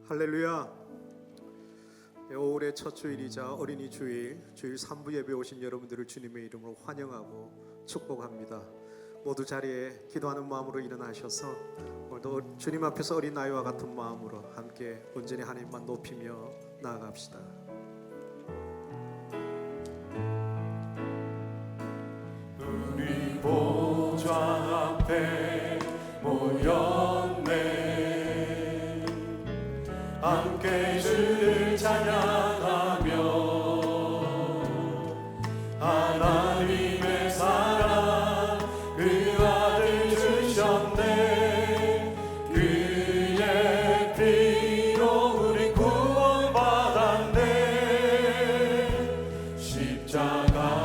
할렐루야. 올해 첫 주일이자 어린이 주일 3부 예배 오신 여러분들을 주님의 이름으로 환영하고 축복합니다. 모두 자리에 기도하는 마음으로 일어나셔서 오늘도 주님 앞에서 어린아이와 같은 마음으로 함께 온전히 하나님만 높이며 나아갑시다. 우리 보좌 앞에 모였네. 함께 주를 찬양하며 하나님의 사랑 그 아들 주셨네. 그의 피로 우리 구원받았네. 십자가에서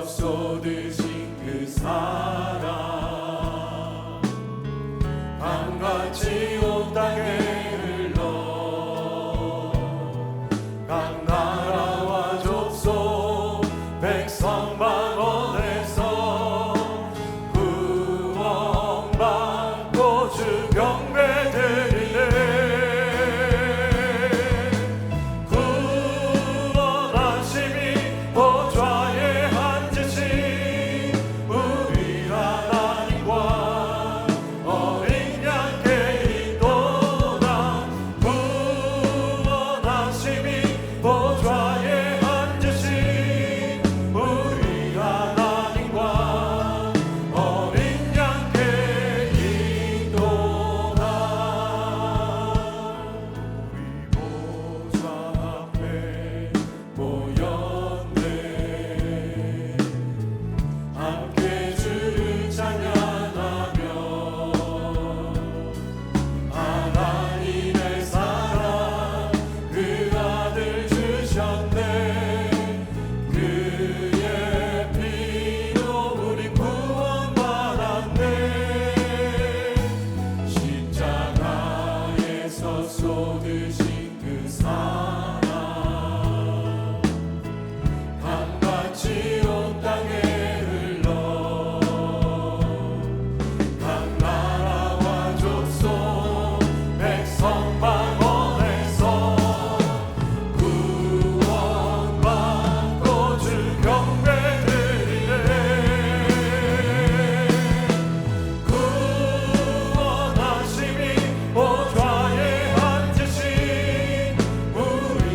쏟으신 그 사랑 강같이 온 땅에 각 나라와 족속 백성 만원에서 구원받고 주 경배 드리네. 구원하심이 보좌에 앉으신 우리 하나님과 어린 양께 있도다. 구원하심이 보좌에 앉으신 우리 하나님과 어린 양께 있도다. 우리 보좌 앞에 모였네. 함께 주를 찬양하며 하나님의 사랑 그 아들 주셨네. 그의 피로 우리 구원받았네. 십자가에서 쏟으신 그 사랑 강같이 온 땅에 흘러 각 나라와 족속 백성 만원에서 구원받고 주 경배 드리네. 구원하심이 보좌에 앉으신 우리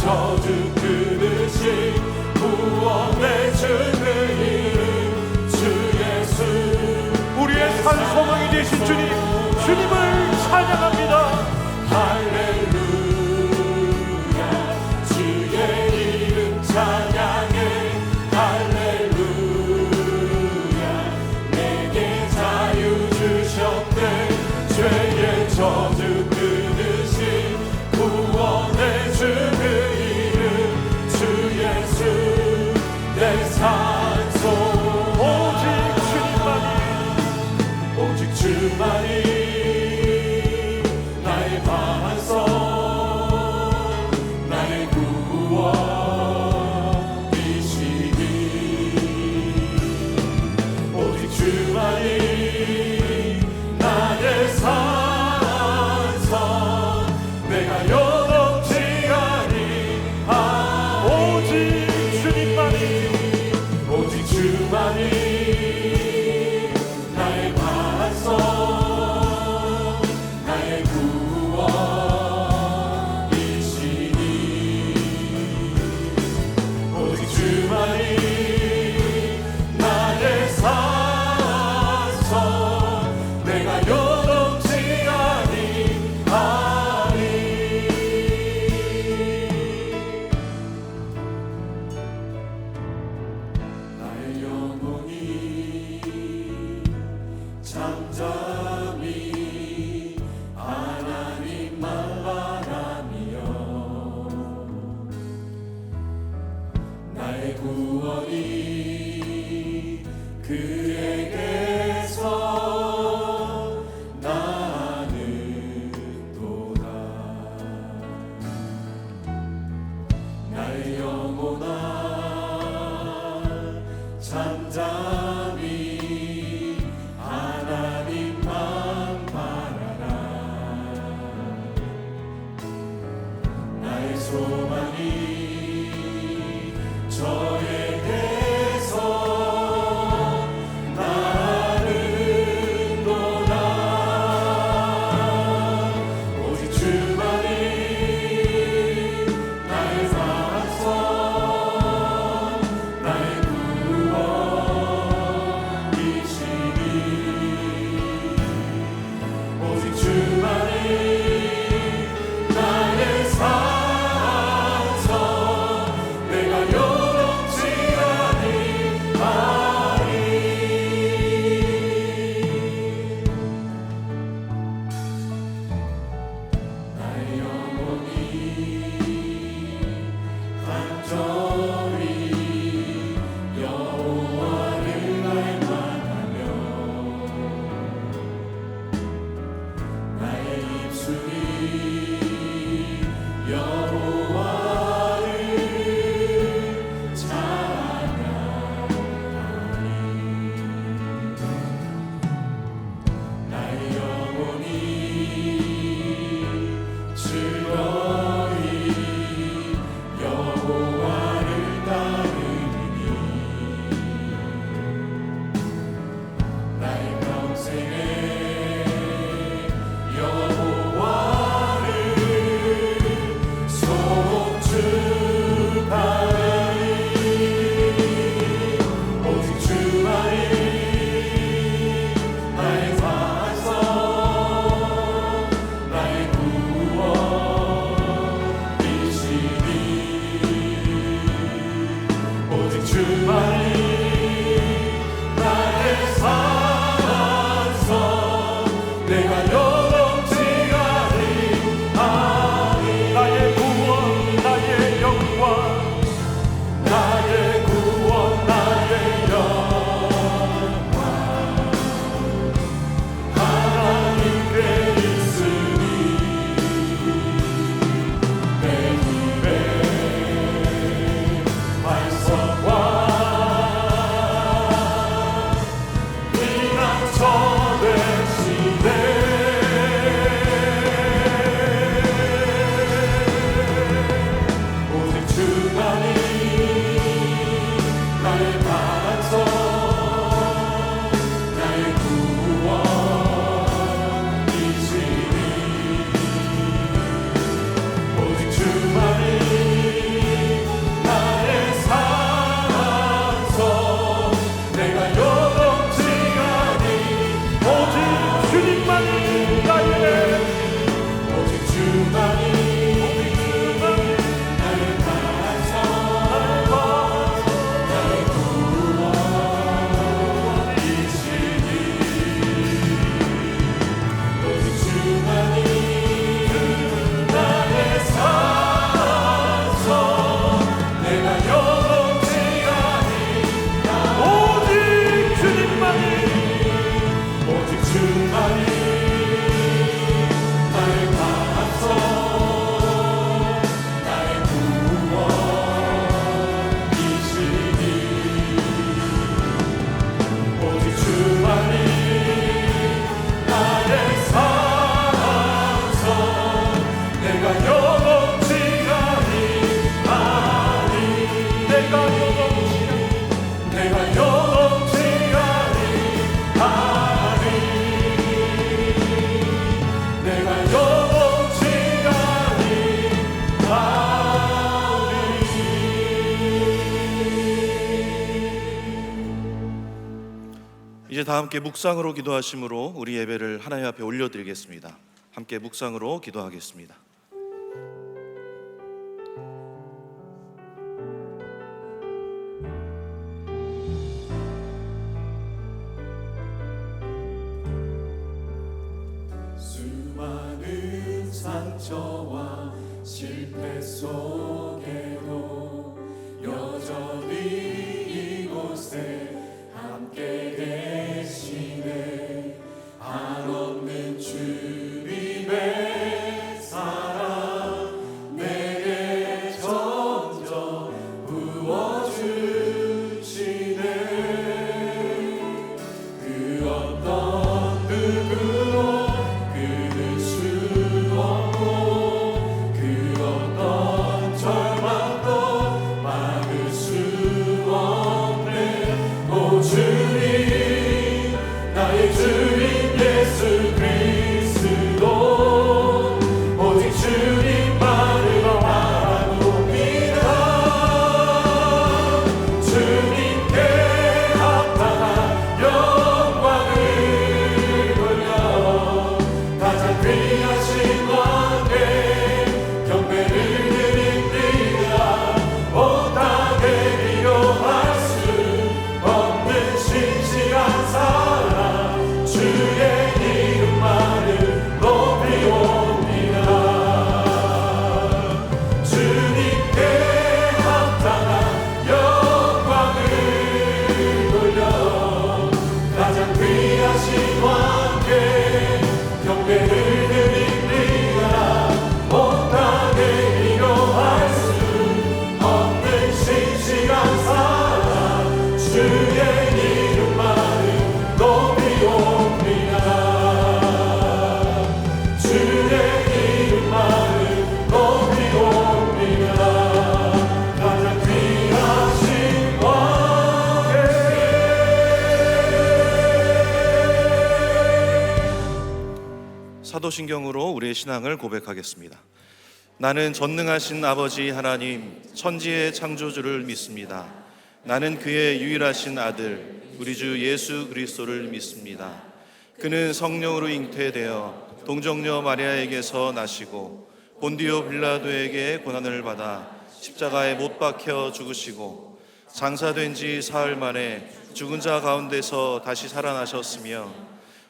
저주 끊으신 구원의 주 그 이름 주 예수 우리의 산 소망이 되신 주님, 주님을 찬양합니다. 할렐루야 주의 이름 찬양해 할렐루야 내게 자유 주셨네 죄의 저주 끊으신 구원의 주 그 이름 주 예수 내 산소 오직 주님만이, 오직 주만이 나의 반석 나의 구원이시니 오직 주만이 나의 산석 내가 여롭지 아니하니 오직 주님만이, 오직 주만이 나의 반석 나의 구원이시니 오직 주만이 나의 산석 내가 여롭지 아니하니 나의 영혼이 잠잠히 하나님만 바라며 나의 구원이 그에게서 나는도다 나의 영혼아 잠잠히 하나님만 바라라 나의 소망이 저에게서 나는도다 이제 다 함께 묵상으로 기도하심으로 우리 예배를 하나님 앞에 올려드리겠습니다. 함께 묵상으로 기도하겠습니다. 수많은 상처와 실패 속에도 여전히 이곳에 함께 계시네. 한없는 주님의 사랑 내게 점점 부어주시네. 그 어떤 누구도 끊을 수 없고 그 어떤 절망도 막을 수 없네. 오 주님, 나의 주인 예수 그리스도, 오직 주님만을 바라봅니다. 주님께 합당한 영광을 돌려 가장 귀하신 왕께 경배를 드립니다. 온 땅에 비교할 수 없는 신실한 사랑, 주의 이름만을 높이옵니다. 주님께 합당한 영광을 돌려 가장 귀하신 왕께 경배를 드립니다. 온 땅에 비교할 수 없는 신실한 사랑, 주의 이름만을 높이옵니다. 주의 이름만을 높이옵니다. 가장 귀하신 왕께. 사도신경으로 우리의 신앙을 고백하겠습니다. 나는 전능하신 아버지 하나님 천지의 창조주를 믿습니다. 나는 그의 유일하신 아들 우리 주 예수 그리스도를 믿습니다. 그는 성령으로 잉태되어 동정녀 마리아에게서 나시고 본디오 빌라도에게 고난을 받아 십자가에 못 박혀 죽으시고 장사된 지 사흘 만에 죽은 자 가운데서 다시 살아나셨으며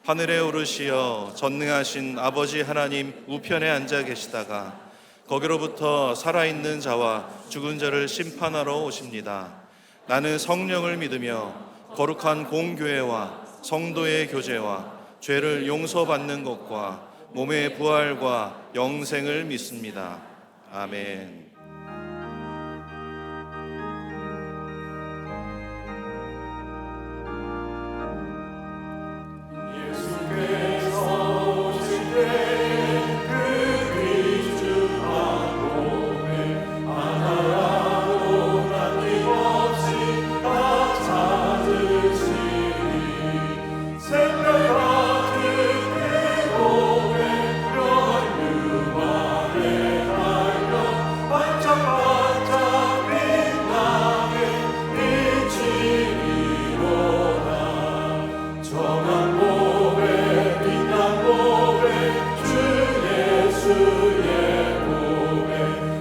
하늘에 오르시어 전능하신 아버지 하나님 우편에 앉아 계시다가 거기로부터 살아있는 자와 죽은 자를 심판하러 오십니다. 나는 성령을 믿으며 거룩한 공교회와 성도의 교제와 죄를 용서받는 것과 몸의 부활과 영생을 믿습니다. 아멘. 예수께서 오실 때 그 귀중한 몸에 하나라도 남김없이 다 찾으시니 생명 같은 그 몸에 멸류 아래 달려 반짝반짝 빛나게 비치리로다. 정한 몸에 빛난 몸에 주 예수의 몸에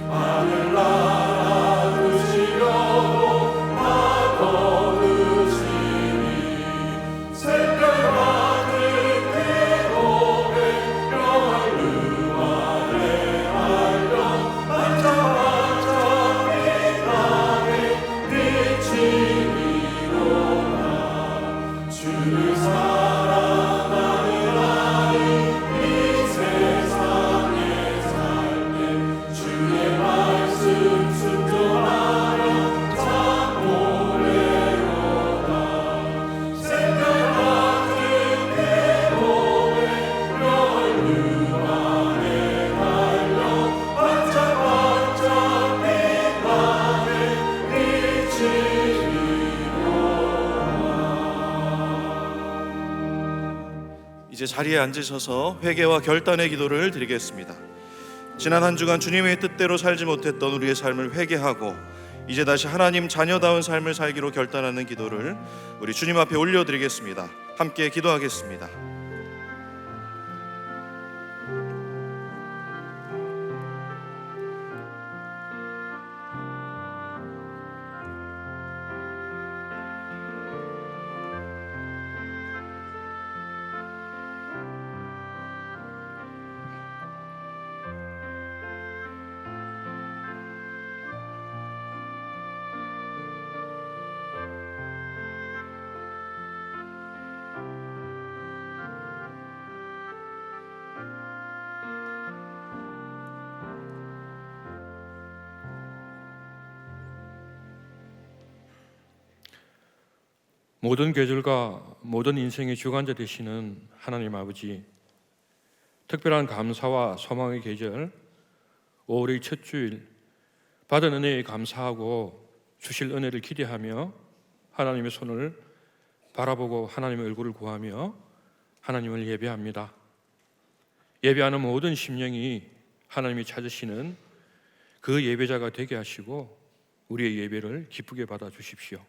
하늘나라 드시려고 다 거두시니 생명 같은 그 몸에 멸류 아래 달려 반짝반짝 빛나게 비치리로다. 주를 사랑하는 나는 이 세상의 삶에 주의 말씀 순종하며 참 오래로다. 생명 같은 그 몸에 멸류 아래 달려 반짝반짝 빛나게 이제 자리에 앉으셔서 회개와 결단의 기도를 드리겠습니다. 지난 한 주간 주님의 뜻대로 살지 못했던 우리의 삶을 회개하고 이제 다시 하나님 자녀다운 삶을 살기로 결단하는 기도를 우리 주님 앞에 올려드리겠습니다. 함께 기도하겠습니다. 모든 계절과 모든 인생의 주관자 되시는 하나님 아버지, 특별한 감사와 소망의 계절 5월의 첫 주일, 받은 은혜에 감사하고 주실 은혜를 기대하며 하나님의 손을 바라보고 하나님의 얼굴을 구하며 하나님을 예배합니다. 예배하는 모든 심령이 하나님이 찾으시는 그 예배자가 되게 하시고 우리의 예배를 기쁘게 받아 주십시오.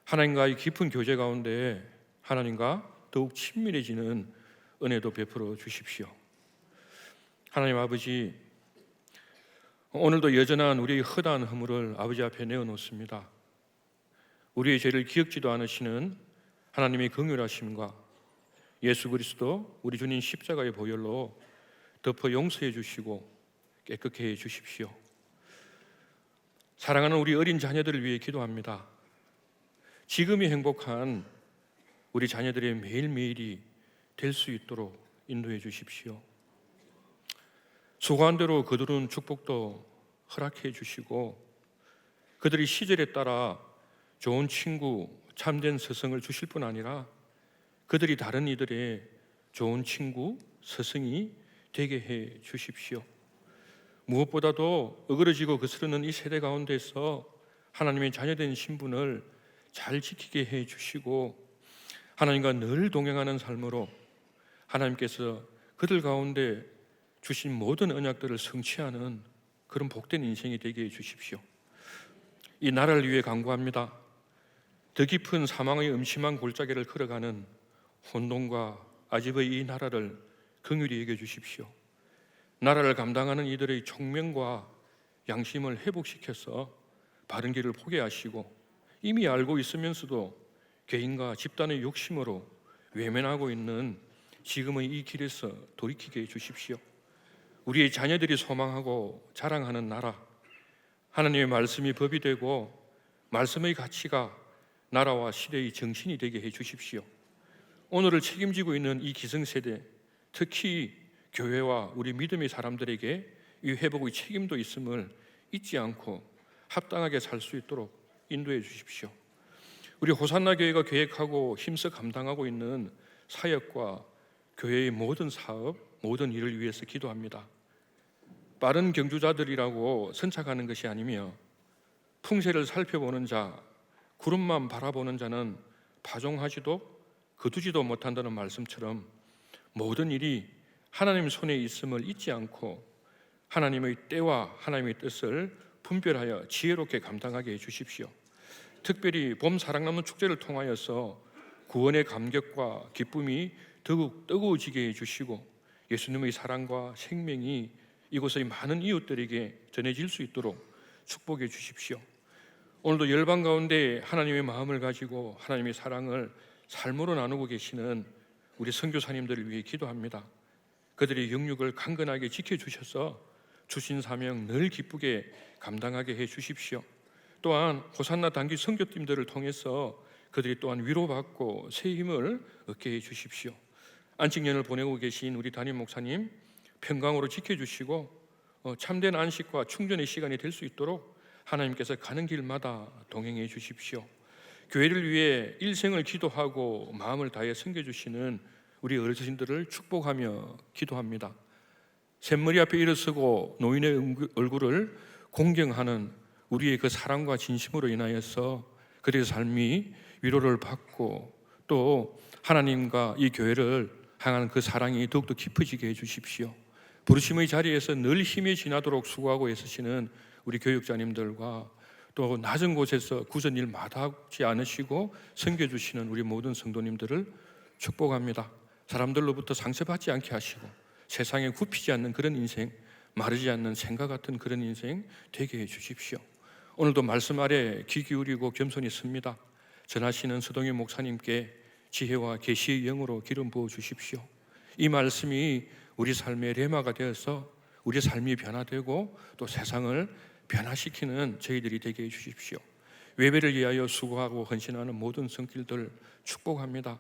하나님과의 깊은 교제 가운데 하나님과 더욱 친밀해지는 은혜도 베풀어 주십시오. 하나님 아버지, 오늘도 여전한 우리의 허다한 허물을 아버지 앞에 내어놓습니다. 우리의 죄를 기억지도 않으시는 하나님의 긍휼하심과 예수 그리스도 우리 주님 십자가의 보혈로 덮어 용서해 주시고 깨끗게 해 주십시오. 사랑하는 우리 어린 자녀들을 위해 기도합니다. 지금이 행복한 우리 자녀들의 매일매일이 될 수 있도록 인도해 주십시오. 수고한 대로 거두는 축복도 허락해 주시고 그들이 시절에 따라 좋은 친구, 참된 스승을 주실 뿐 아니라 그들이 다른 이들의 좋은 친구, 스승이 되게 해 주십시오. 무엇보다도 어그러지고 거스르는 이 세대 가운데서 하나님의 자녀된 신분을 잘 지키게 해 주시고 하나님과 늘 동행하는 삶으로 하나님께서 그들 가운데 주신 모든 언약들을 성취하는 그런 복된 인생이 되게 해 주십시오. 이 나라를 위해 간구합니다. 더 깊은 사망의 음침한 골짜기를 걸어가는 혼돈과 아집의 이 나라를 긍휼히 여겨 주십시오. 나라를 감당하는 이들의 총명과 양심을 회복시켜서 바른 길을 포게 하시고 이미 알고 있으면서도 개인과 집단의 욕심으로 외면하고 있는 지금의 이 길에서 돌이키게 해주십시오. 우리의 자녀들이 소망하고 자랑하는 나라, 하나님의 말씀이 법이 되고 말씀의 가치가 나라와 시대의 정신이 되게 해주십시오. 오늘을 책임지고 있는 이 기성세대, 특히 교회와 우리 믿음의 사람들에게 이 회복의 책임도 있음을 잊지 않고 합당하게 살 수 있도록 인도해 주십시오. 우리 호산나 교회가 계획하고 힘써 감당하고 있는 사역과 교회의 모든 사업, 모든 일을 위해서 기도합니다. 빠른 경주자들이라고 선착하는 것이 아니며 풍세를 살펴보는 자, 구름만 바라보는 자는 파종하지도 거두지도 못한다는 말씀처럼 모든 일이 하나님 손에 있음을 잊지 않고 하나님의 때와 하나님의 뜻을 분별하여 지혜롭게 감당하게 해주십시오. 특별히 봄 사랑나무 축제를 통하여서 구원의 감격과 기쁨이 더욱 뜨거워지게 해주시고 예수님의 사랑과 생명이 이곳의 많은 이웃들에게 전해질 수 있도록 축복해 주십시오. 오늘도 열방 가운데 하나님의 마음을 가지고 하나님의 사랑을 삶으로 나누고 계시는 우리 선교사님들을 위해 기도합니다. 그들의 영육을 강건하게 지켜주셔서 주신 사명 늘 기쁘게 감당하게 해 주십시오. 또한 호산나 단기 선교팀들을 통해서 그들이 또한 위로받고 새 힘을 얻게 해 주십시오. 안식년을 보내고 계신 우리 담임 목사님 평강으로 지켜주시고 참된 안식과 충전의 시간이 될 수 있도록 하나님께서 가는 길마다 동행해 주십시오. 교회를 위해 일생을 기도하고 마음을 다해 섬겨주시는 우리 어르신들을 축복하며 기도합니다. 샘머리 앞에 일어서고 노인의 얼굴을 공경하는 우리의 그 사랑과 진심으로 인하여서 그들의 삶이 위로를 받고 또 하나님과 이 교회를 향하는 그 사랑이 더욱더 깊어지게 해주십시오. 부르심의 자리에서 늘 힘이 지나도록 수고하고 애쓰시는 우리 교육자님들과 또 낮은 곳에서 굳은 일 마다하지 않으시고 섬겨주시는 우리 모든 성도님들을 축복합니다. 사람들로부터 상처받지 않게 하시고 세상에 굽히지 않는 그런 인생, 마르지 않는 생과 같은 그런 인생 되게 해 주십시오. 오늘도 말씀 아래 귀 기울이고 겸손히 섭니다. 전하시는 서동현 목사님께 지혜와 계시의 영으로 기름 부어 주십시오. 이 말씀이 우리 삶의 레마가 되어서 우리 삶이 변화되고 또 세상을 변화시키는 저희들이 되게 해 주십시오. 예배를 위하여 수고하고 헌신하는 모든 성길들 축복합니다.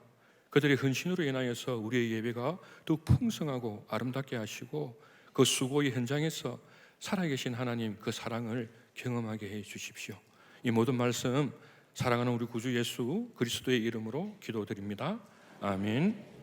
그들의 헌신으로 인하여서 우리의 예배가 더욱 풍성하고 아름답게 하시고 그 수고의 현장에서 살아계신 하나님 그 사랑을 경험하게 해 주십시오. 이 모든 말씀 사랑하는 우리 구주 예수 그리스도의 이름으로 기도드립니다. 아멘.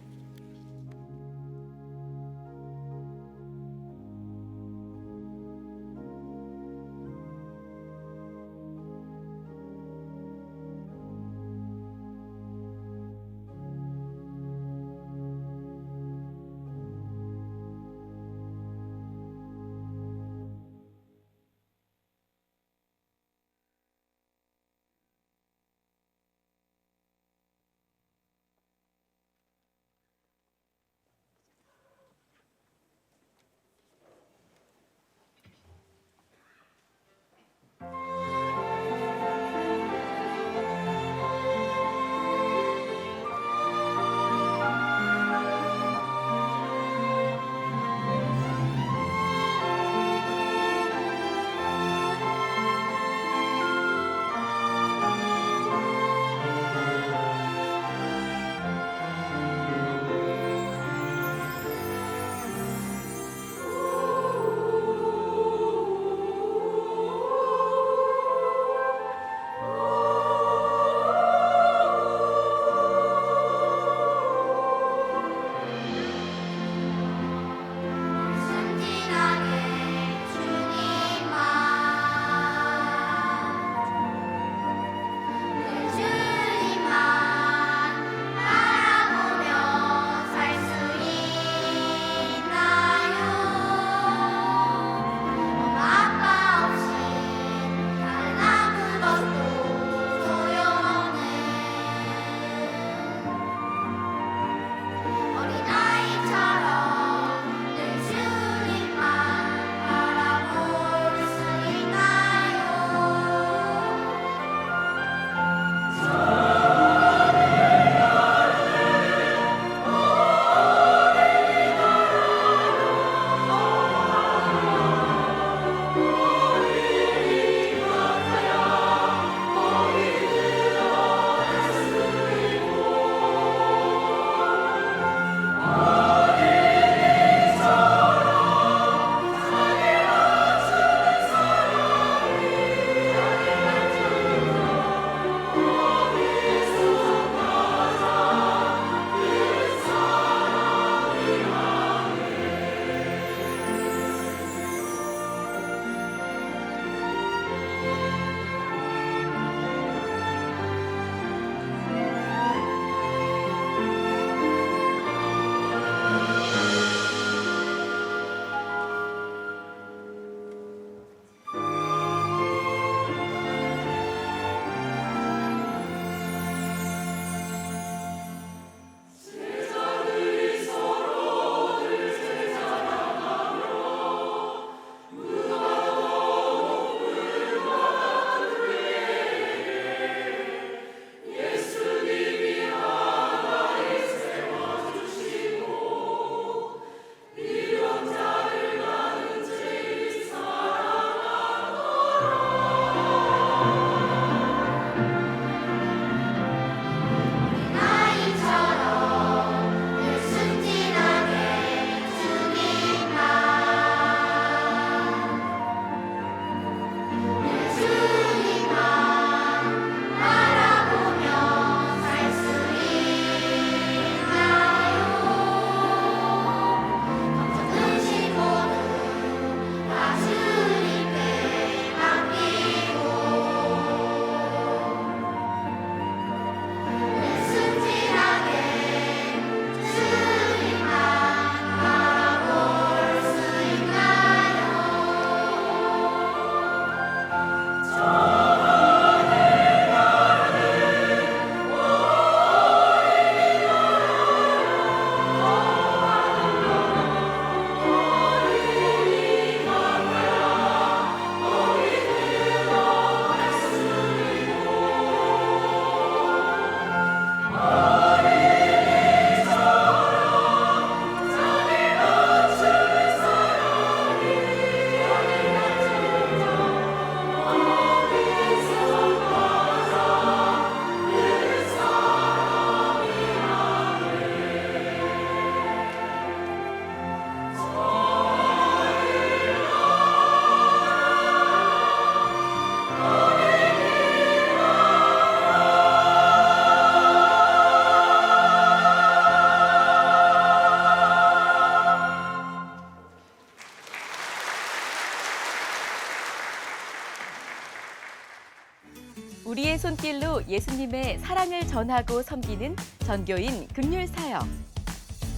우리의 손길로 예수님의 사랑을 전하고 섬기는 전교인 긍휼 사역.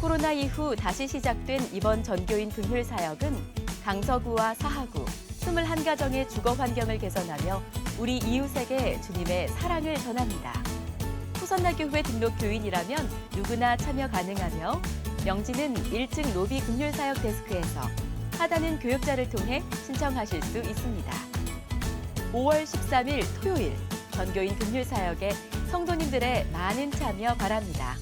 코로나 이후 다시 시작된 이번 전교인 긍휼 사역은 강서구와 사하구 21가정의 주거 환경을 개선하며 우리 이웃에게 주님의 사랑을 전합니다. 호선나교회 등록 교인이라면 누구나 참여 가능하며 명지는 1층 로비 긍휼 사역 데스크에서 하단은 교역자를 통해 신청하실 수 있습니다. 5월 13일 토요일 전교인 긍휼 사역에 성도님들의 많은 참여 바랍니다.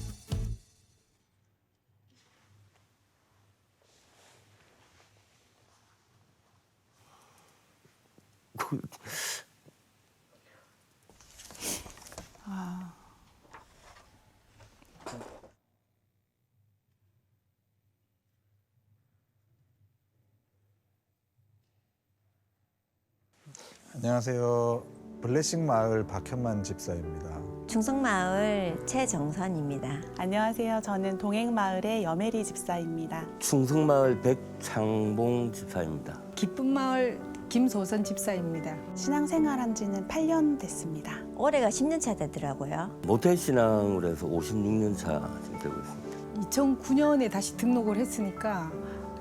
안녕하세요. 블레싱 마을 박현만 집사입니다. 충성마을 최정선입니다. 안녕하세요. 저는 동행마을의 여메리 집사입니다. 충성마을 백창봉 집사입니다. 기쁨마을 김소선 집사입니다. 신앙생활한 지는 8년 됐습니다. 올해가 10년 차 되더라고요. 모태신앙으로 해서 56년 차 지금 되고 있습니다. 2009년에 다시 등록을 했으니까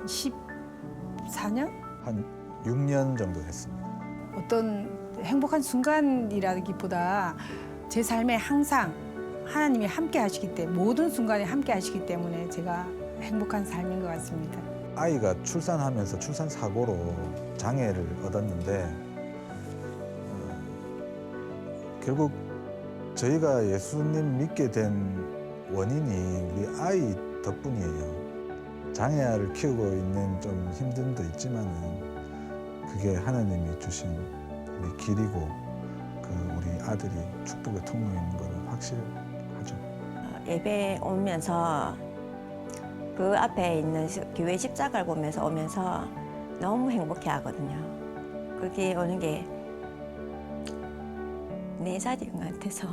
14년? 한 6년 정도 됐습니다. 어떤 행복한 순간이라기보다 제 삶에 항상 하나님이 함께 하시기 때문에 모든 순간에 함께 하시기 때문에 제가 행복한 삶인 것 같습니다. 아이가 출산하면서 출산 사고로 장애를 얻었는데 결국 저희가 예수님 믿게 된 원인이 우리 아이 덕분이에요. 장애아를 키우고 있는 좀 힘듦도 있지만은 그게 하나님이 주신 우리 길이고 그 우리 아들이 축복의 통로인 거는 확실하죠. 예배 오면서 그 앞에 있는 교회 십자가를 보면서 오면서 너무 행복해 하거든요. 그게 오는 게 내 자리인 것 같아서.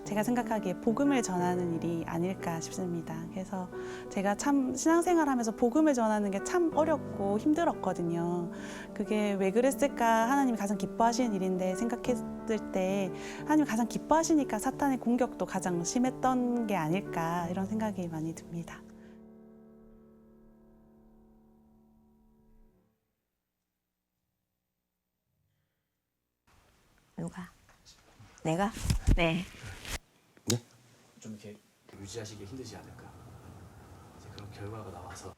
제가 생각하기에 복음을 전하는 일이 아닐까 싶습니다. 그래서 제가 참 신앙생활하면서 복음을 전하는 게 참 어렵고 힘들었거든요. 그게 왜 그랬을까? 하나님이 가장 기뻐하시는 일인데 생각했을 때 하나님이 가장 기뻐하시니까 사탄의 공격도 가장 심했던 게 아닐까 이런 생각이 많이 듭니다. 누가? 내가? 네. 좀 이렇게 유지하시기 힘들지 않을까. 이제 그런 결과가 나와서.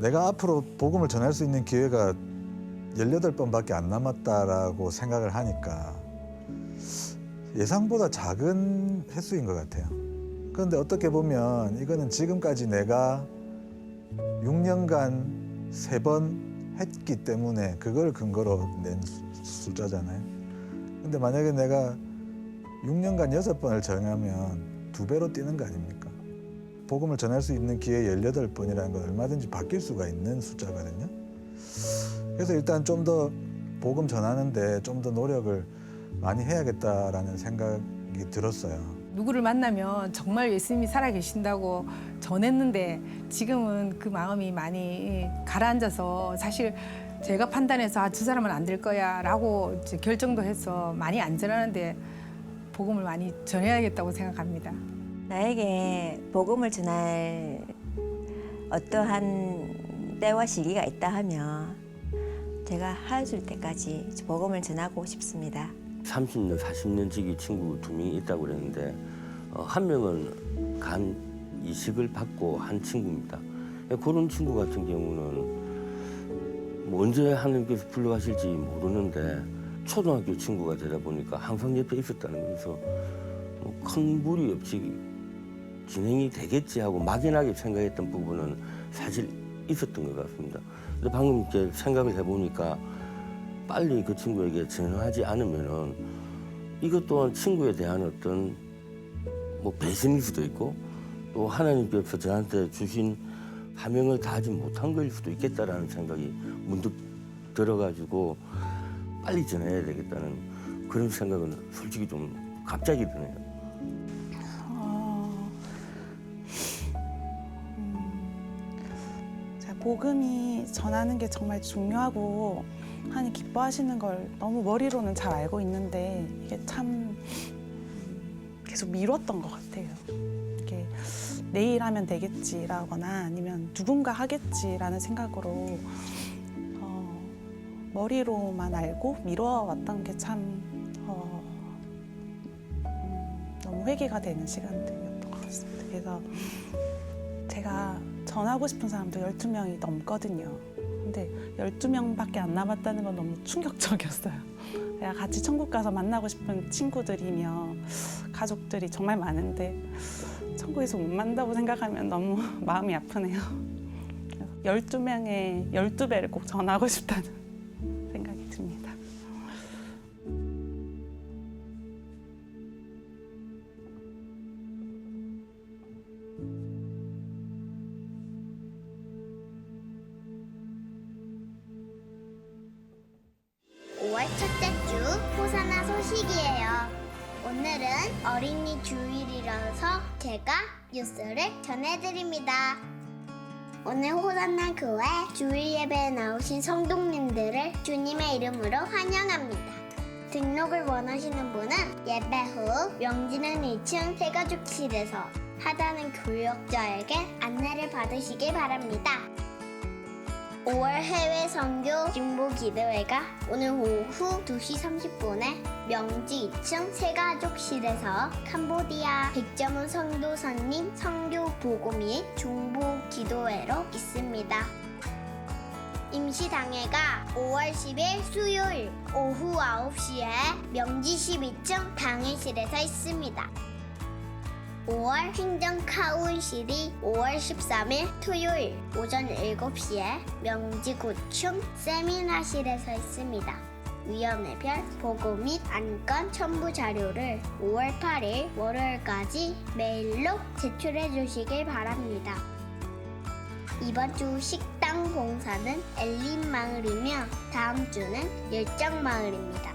내가 앞으로 복음을 전할 수 있는 기회가 18번밖에 안 남았다라고 생각을 하니까 예상보다 작은 횟수인 것 같아요. 그런데 어떻게 보면 이거는 지금까지 내가 6년간 3번 했기 때문에 그걸 근거로 낸 숫자잖아요. 근데 만약에 내가 6년간 6번을 정하면 2배로 뛰는 거 아닙니까? 복음을 전할 수 있는 기회 18번이라는 건 얼마든지 바뀔 수가 있는 숫자거든요. 그래서 일단 좀 더 복음 전하는데 좀 더 노력을 많이 해야겠다라는 생각이 들었어요. 누구를 만나면 정말 예수님이 살아계신다고 전했는데 지금은 그 마음이 많이 가라앉아서 사실 제가 판단해서 저 사람은 안 될 거야 라고 이제 결정도 해서 많이 안 전하는데 복음을 많이 전해야겠다고 생각합니다. 나에게 복음을 전할 어떠한 때와 시기가 있다 하면 제가 하여줄 때까지 복음을 전하고 싶습니다. 30년, 40년 지기 친구 2명이 있다고 그랬는데 한 명은 간 이식을 받고 한 친구입니다. 그런 친구 같은 경우는 뭐 언제 하나님께서 불러가실지 모르는데 초등학교 친구가 되다 보니까 항상 옆에 있었다는 거죠. 뭐 큰 무리 없이 진행이 되겠지 하고 막연하게 생각했던 부분은 사실 있었던 것 같습니다. 근데 방금 이렇게 생각을 해보니까 빨리 그 친구에게 전화하지 않으면은 이것 또한 친구에 대한 어떤 뭐 배신일 수도 있고 또 하나님께서 저한테 주신 사명을 다하지 못한 걸 수도 있겠다라는 생각이 문득 들어가지고 빨리 전해야 되겠다는 그런 생각은 솔직히 좀 갑자기 드네요. 복음이 전하는 게 정말 중요하고 하나님 기뻐하시는 걸 너무 머리로는 잘 알고 있는데 이게 참 계속 미뤘던 것 같아요. 이게 내일 하면 되겠지라거나 아니면 누군가 하겠지라는 생각으로 머리로만 알고 미뤄왔던 게 참 너무 회개가 되는 시간들이었던 것 같습니다. 그래서 제가 전하고 싶은 사람도 12명이 넘거든요. 근데 12명밖에 안 남았다는 건 너무 충격적이었어요. 내가 같이 천국 가서 만나고 싶은 친구들이며 가족들이 정말 많은데 천국에서 못 만나고 생각하면 너무 마음이 아프네요. 12명의 12배를 꼭 전하고 싶다는 생각이 듭니다. 첫째 주 호사나 소식이에요. 오늘은 어린이 주일이라서 제가 뉴스를 전해드립니다. 오늘 호산나 교회 주일 예배에 나오신 성도님들을 주님의 이름으로 환영합니다. 등록을 원하시는 분은 예배 후 명지는 1층 새가족실에서 하다는 교역자에게 안내를 받으시길 바랍니다. 5월 해외 선교 중보 기도회가 오늘 오후 2시 30분에 명지 2층 새가족실에서 캄보디아 백점훈 선교사님 선교 보고 및 중보 기도회로 있습니다. 임시당회가 5월 10일 수요일 오후 9시에 명지 12층 당회실에서 있습니다. 5월 행정카운실이 5월 13일 토요일 오전 7시에 명지 9층 세미나실에서 있습니다. 위원회별 보고 및 안건 첨부 자료를 5월 8일 월요일까지 메일로 제출해 주시길 바랍니다. 이번 주 식당 봉사는 엘린마을이며 다음 주는 열정마을입니다.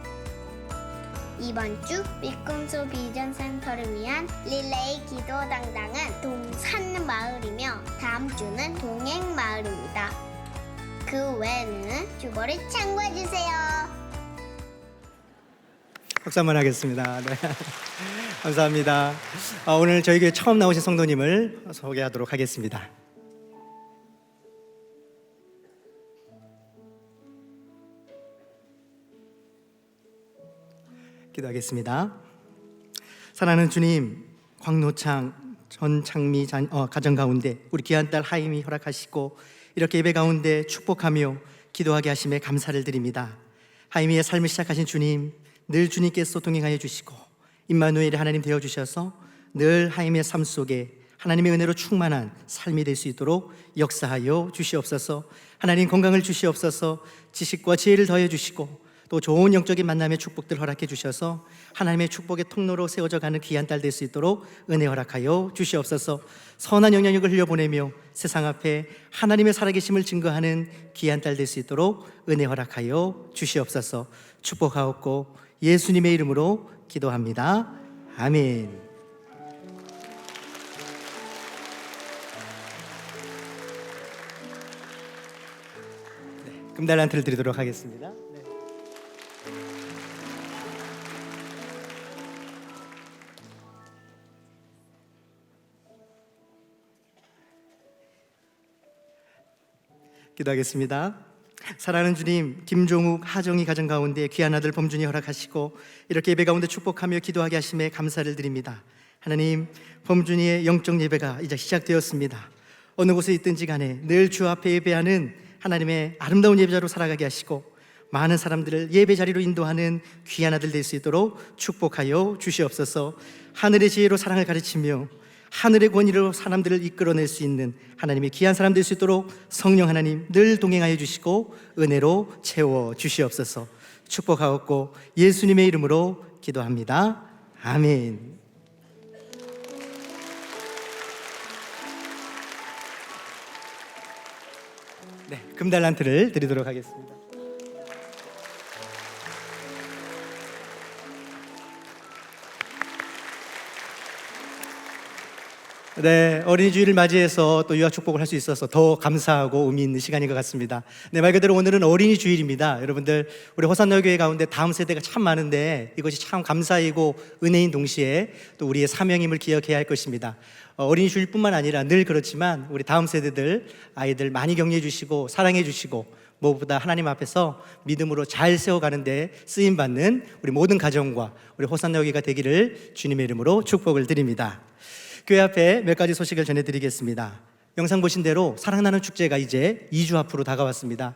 이번 주 밀금소 비전센터를 위한 릴레이 기도 당당은 동산마을이며 다음 주는 동행마을입니다. 그 외에는 주보를 참고해주세요. 박수한번 하겠습니다. 네. 감사합니다. 오늘 저희 교회 처음 나오신 성도님을 소개하도록 하겠습니다. 기도하겠습니다. 사랑하는 주님, 광노창 전창미 가정 가운데 우리 귀한 딸 하임이 허락하시고 이렇게 예배 가운데 축복하며 기도하게 하심에 감사를 드립니다. 하임이의 삶을 시작하신 주님, 늘 주님께서 동행하여 주시고 임마누엘의 하나님 되어 주셔서 늘 하임의 삶 속에 하나님의 은혜로 충만한 삶이 될 수 있도록 역사하여 주시옵소서. 하나님 건강을 주시옵소서. 지식과 지혜를 더해 주시고 또 좋은 영적인 만남의 축복들 허락해 주셔서 하나님의 축복의 통로로 세워져 가는 귀한 딸 될 수 있도록 은혜 허락하여 주시옵소서. 선한 영향력을 흘려보내며 세상 앞에 하나님의 살아계심을 증거하는 귀한 딸 될 수 있도록 은혜 허락하여 주시옵소서. 축복하옵고 예수님의 이름으로 기도합니다. 아멘. 금달란트를 드리도록 하겠습니다. 기도하겠습니다. 사랑하는 주님, 김종욱, 하정희 가정 가운데 귀한 아들 범준이 허락하시고 이렇게 예배 가운데 축복하며 기도하게 하심에 감사를 드립니다. 하나님, 범준이의 영적 예배가 이제 시작되었습니다. 어느 곳에 있든지 간에 늘 주 앞에 예배하는 하나님의 아름다운 예배자로 살아가게 하시고 많은 사람들을 예배 자리로 인도하는 귀한 아들 될 수 있도록 축복하여 주시옵소서. 하늘의 지혜로 사랑을 가르치며 하늘의 권위로 사람들을 이끌어낼 수 있는 하나님의 귀한 사람 될 수 있도록 성령 하나님 늘 동행하여 주시고 은혜로 채워 주시옵소서. 축복하옵고 예수님의 이름으로 기도합니다. 아멘. 네, 금달란트를 드리도록 하겠습니다. 네, 어린이 주일을 맞이해서 또 유아 축복을 할 수 있어서 더 감사하고 의미 있는 시간인 것 같습니다. 네, 말 그대로 오늘은 어린이 주일입니다. 여러분들, 우리 호산나 교회 가운데 다음 세대가 참 많은데 이것이 참 감사이고 은혜인 동시에 또 우리의 사명임을 기억해야 할 것입니다. 어린이 주일뿐만 아니라 늘 그렇지만 우리 다음 세대들 아이들 많이 격려해 주시고 사랑해 주시고 무엇보다 하나님 앞에서 믿음으로 잘 세워가는데 쓰임받는 우리 모든 가정과 우리 호산나 교회가 되기를 주님의 이름으로 축복을 드립니다. 교회 앞에 몇 가지 소식을 전해드리겠습니다. 영상 보신 대로 사랑나는 축제가 이제 2주 앞으로 다가왔습니다.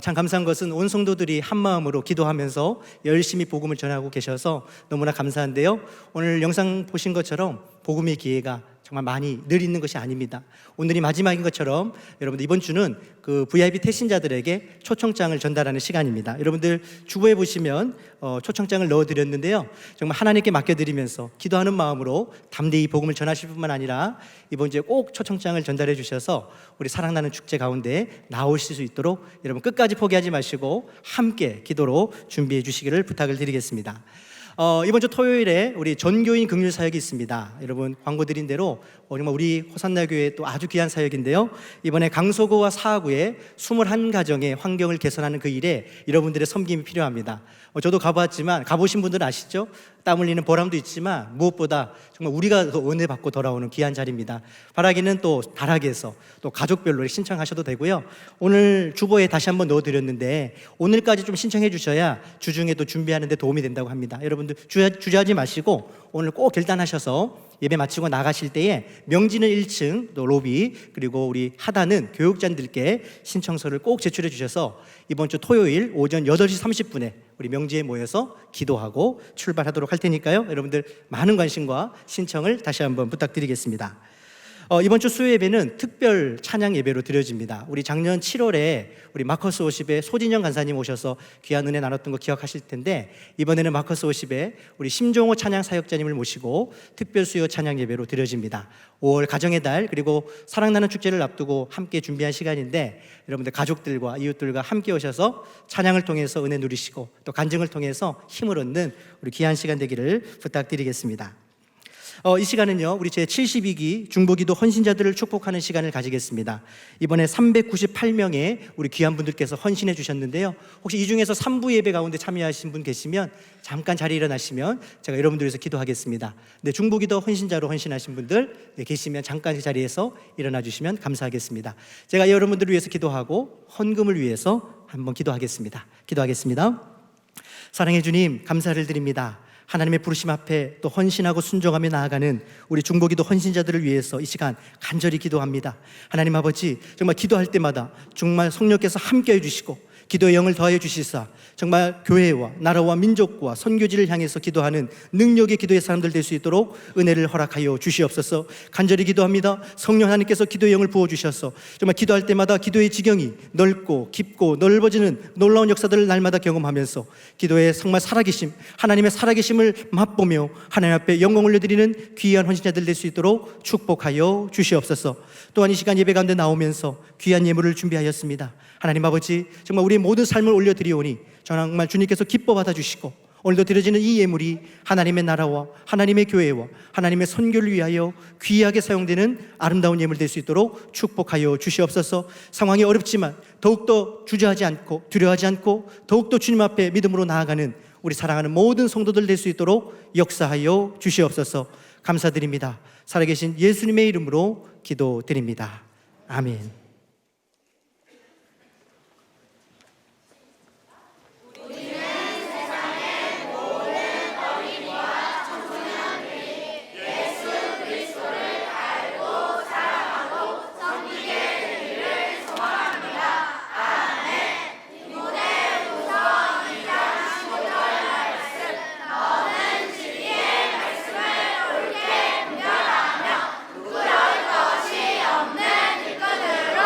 참 감사한 것은 온 성도들이 한 마음으로 기도하면서 열심히 복음을 전하고 계셔서 너무나 감사한데요. 오늘 영상 보신 것처럼 복음의 기회가 정말 많이 늘 있는 것이 아닙니다. 오늘이 마지막인 것처럼 여러분들 이번 주는 그 VIP 태신자들에게 초청장을 전달하는 시간입니다. 여러분들 주보에 보시면 초청장을 넣어드렸는데요. 정말 하나님께 맡겨드리면서 기도하는 마음으로 담대히 복음을 전하실 뿐만 아니라 이번 주에 꼭 초청장을 전달해 주셔서 우리 사랑나는 축제 가운데 나오실 수 있도록 여러분 끝까지 포기하지 마시고 함께 기도로 준비해 주시기를 부탁을 드리겠습니다. 이번 주 토요일에 우리 전교인 긍휼 사역이 있습니다. 여러분 광고 드린 대로 정말 우리 호산나 교회 또 아주 귀한 사역인데요. 이번에 강서구와 사하구의 21가정의 환경을 개선하는 그 일에 여러분들의 섬김이 필요합니다. 저도 가봤지만 가보신 분들은 아시죠? 땀 흘리는 보람도 있지만 무엇보다 정말 우리가 더 은혜 받고 돌아오는 귀한 자리입니다. 바라기는 또 다락에서 또 가족별로 신청하셔도 되고요. 오늘 주보에 다시 한번 넣어드렸는데 오늘까지 좀 신청해 주셔야 주중에 또 준비하는 데 도움이 된다고 합니다. 여러분들 주저하지 마시고 오늘 꼭 결단하셔서 예배 마치고 나가실 때에 명지는 1층 또 로비 그리고 우리 하단은 교육자들께 신청서를 꼭 제출해 주셔서 이번 주 토요일 오전 8시 30분에 우리 명지에 모여서 기도하고 출발하도록 할 테니까요. 여러분들 많은 관심과 신청을 다시 한번 부탁드리겠습니다. 이번 주 수요 예배는 특별 찬양 예배로 드려집니다. 우리 작년 7월에 우리 마커스 50의 소진영 간사님 오셔서 귀한 은혜 나눴던 거 기억하실 텐데 이번에는 마커스 50의 우리 심종호 찬양 사역자님을 모시고 특별 수요 찬양 예배로 드려집니다. 5월 가정의 달 그리고 사랑나는 축제를 앞두고 함께 준비한 시간인데 여러분들 가족들과 이웃들과 함께 오셔서 찬양을 통해서 은혜 누리시고 또 간증을 통해서 힘을 얻는 우리 귀한 시간 되기를 부탁드리겠습니다. 이 시간은요 우리 제72기 중보기도 헌신자들을 축복하는 시간을 가지겠습니다. 이번에 398명의 우리 귀한 분들께서 헌신해 주셨는데요. 혹시 이 중에서 3부 예배 가운데 참여하신 분 계시면 잠깐 자리에 일어나시면 제가 여러분들 위해서 기도하겠습니다. 네, 중보기도 헌신자로 헌신하신 분들 계시면 잠깐 그 자리에서 일어나 주시면 감사하겠습니다. 제가 여러분들을 위해서 기도하고 헌금을 위해서 한번 기도하겠습니다. 기도하겠습니다. 사랑해 주님 감사를 드립니다. 하나님의 부르심 앞에 또 헌신하고 순종하며 나아가는 우리 중보기도 헌신자들을 위해서 이 시간 간절히 기도합니다. 하나님 아버지 정말 기도할 때마다 정말 성령께서 함께해 주시고 기도의 영을 더하여 주시사 정말 교회와 나라와 민족과 선교지를 향해서 기도하는 능력의 기도의 사람들 될 수 있도록 은혜를 허락하여 주시옵소서. 간절히 기도합니다. 성령 하나님께서 기도의 영을 부어주셔서 정말 기도할 때마다 기도의 지경이 넓고 깊고 넓어지는 놀라운 역사들을 날마다 경험하면서 기도의 정말 살아계심, 하나님의 살아계심을 맛보며 하나님 앞에 영광 올려드리는 귀한 헌신자들 될 수 있도록 축복하여 주시옵소서. 또한 이 시간 예배 가운데 나오면서 귀한 예물을 준비하였습니다. 하나님 아버지, 정말 우리의 모든 삶을 올려드리오니 정말 주님께서 기뻐 받아주시고 오늘도 드려지는 이 예물이 하나님의 나라와 하나님의 교회와 하나님의 선교를 위하여 귀하게 사용되는 아름다운 예물 될 수 있도록 축복하여 주시옵소서. 상황이 어렵지만 더욱더 주저하지 않고 두려워하지 않고 더욱더 주님 앞에 믿음으로 나아가는 우리 사랑하는 모든 성도들 될 수 있도록 역사하여 주시옵소서. 감사드립니다. 살아계신 예수님의 이름으로 기도드립니다. 아멘. 누구를 것이 없는 일꾼으로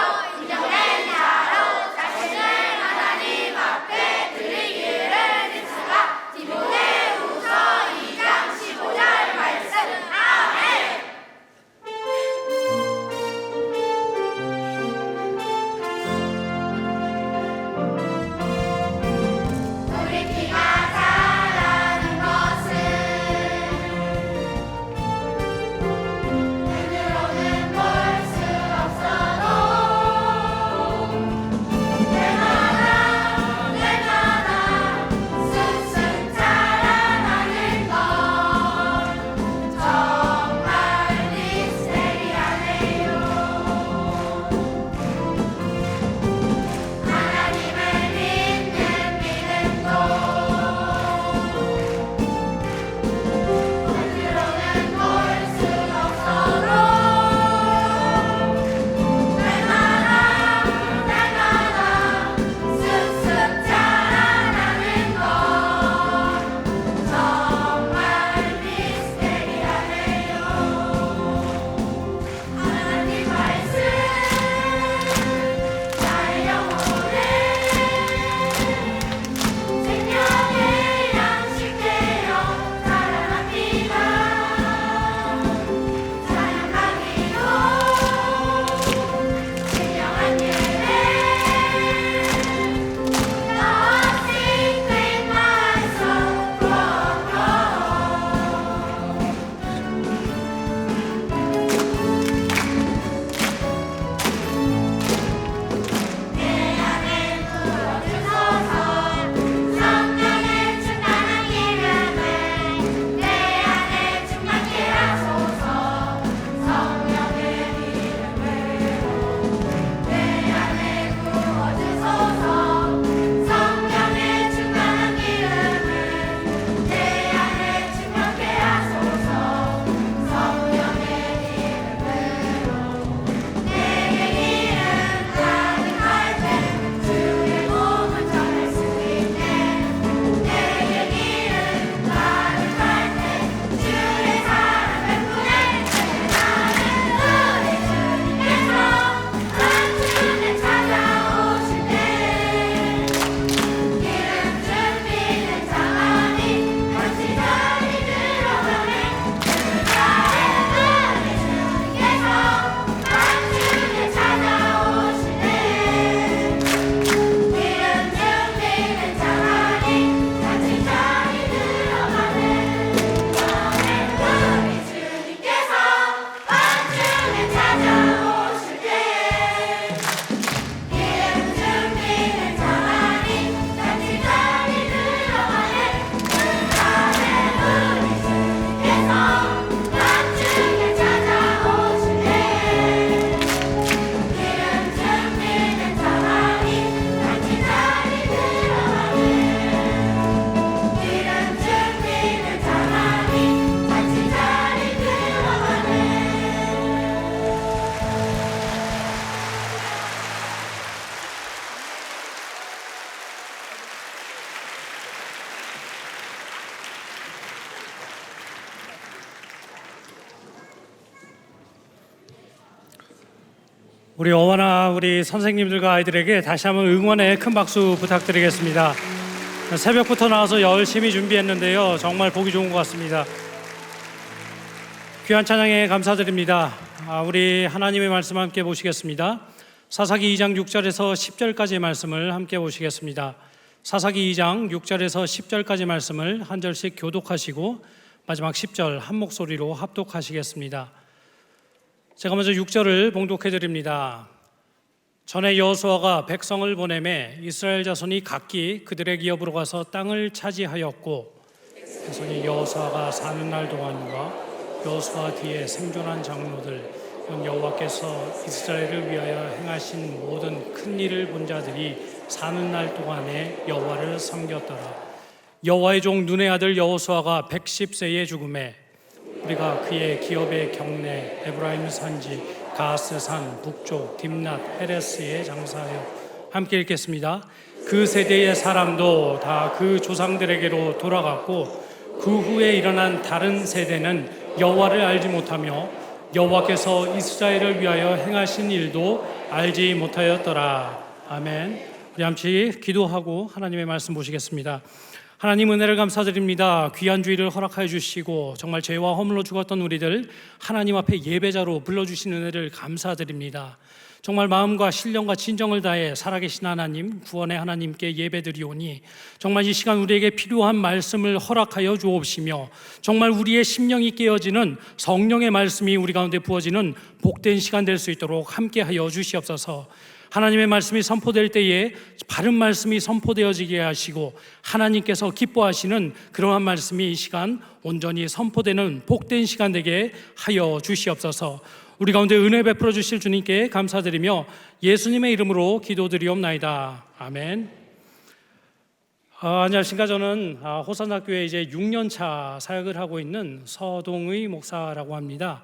우리 어머나 우리 선생님들과 아이들에게 다시 한번 응원의 큰 박수 부탁드리겠습니다. 새벽부터 나와서 열심히 준비했는데요. 정말 보기 좋은 것 같습니다. 귀한 찬양에 감사드립니다. 우리 하나님의 말씀 함께 보시겠습니다. 사사기 2장 6절에서 10절까지의 말씀을 함께 보시겠습니다. 사사기 2장 6절에서 10절까지 말씀을 한 절씩 교독하시고 마지막 10절 한 목소리로 합독하시겠습니다. 제가 먼저 6절을 봉독해 드립니다. 전에 여호수아가 백성을 보내매 이스라엘 자손이 각기 그들의 기업으로 가서 땅을 차지하였고 백성이 여호수아가 사는 날 동안과 여호수아 뒤에 생존한 장로들 여호와께서 이스라엘을 위하여 행하신 모든 큰 일을 본 자들이 사는 날 동안에 여호와를 섬겼더라. 여호와의 종 눈의 아들 여호수아가 110세에 죽음에 우리가 그의 기업의 경내 에브라임 산지 가스 산 북쪽 딥낫 헤레스에 장사하여 함께 읽겠습니다. 그 세대의 사람도 다 그 조상들에게로 돌아갔고 그 후에 일어난 다른 세대는 여호와를 알지 못하며 여호와께서 이스라엘을 위하여 행하신 일도 알지 못하였더라. 아멘. 우리 함께 기도하고 하나님의 말씀 보시겠습니다. 하나님 은혜를 감사드립니다. 귀한 주일을 허락하여 주시고 정말 죄와 허물로 죽었던 우리들 하나님 앞에 예배자로 불러주신 은혜를 감사드립니다. 정말 마음과 신령과 진정을 다해 살아계신 하나님, 구원의 하나님께 예배드리오니 정말 이 시간 우리에게 필요한 말씀을 허락하여 주옵시며 정말 우리의 심령이 깨어지는 성령의 말씀이 우리 가운데 부어지는 복된 시간 될 수 있도록 함께하여 주시옵소서. 하나님의 말씀이 선포될 때에 바른 말씀이 선포되어지게 하시고 하나님께서 기뻐하시는 그러한 말씀이 이 시간 온전히 선포되는 복된 시간 되게 하여 주시옵소서. 우리 가운데 은혜 베풀어 주실 주님께 감사드리며 예수님의 이름으로 기도드리옵나이다. 아멘. 안녕하십니까. 저는 호산학교에 이제 6년차 사역을 하고 있는 서동의 목사라고 합니다.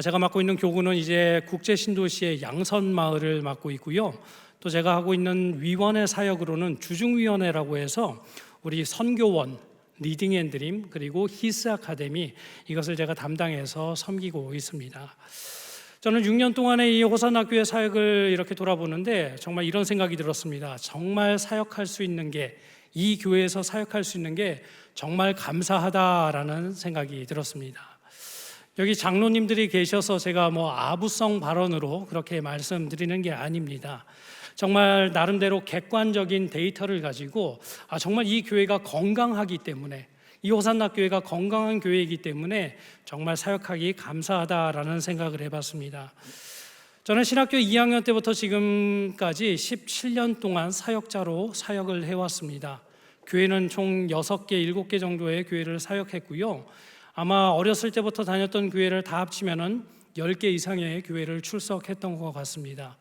제가 맡고 있는 교구는 이제 국제신도시의 양선마을을 맡고 있고요. 또 제가 하고 있는 위원회 사역으로는 주중위원회라고 해서 우리 선교원, 리딩앤드림 그리고 히스 아카데미 이것을 제가 담당해서 섬기고 있습니다. 저는 6년 동안의 이 호산학교의 사역을 이렇게 돌아보는데 정말 이런 생각이 들었습니다. 정말 사역할 수 있는 게, 이 교회에서 사역할 수 있는 게 정말 감사하다라는 생각이 들었습니다. 여기 장로님들이 계셔서 제가 아부성 발언으로 그렇게 말씀드리는 게 아닙니다. 정말 나름대로 객관적인 데이터를 가지고 정말 이 교회가 건강하기 때문에, 이 호산학교회가 건강한 교회이기 때문에 정말 사역하기 감사하다라는 생각을 해봤습니다. 저는 신학교 2학년 때부터 지금까지 17년 동안 사역자로 사역을 해왔습니다. 교회는 총 6개, 7개 정도의 교회를 사역했고요. 아마 어렸을 때부터 다녔던 교회를 다 합치면은 10개 이상의 교회를 출석했던 것 같습니다.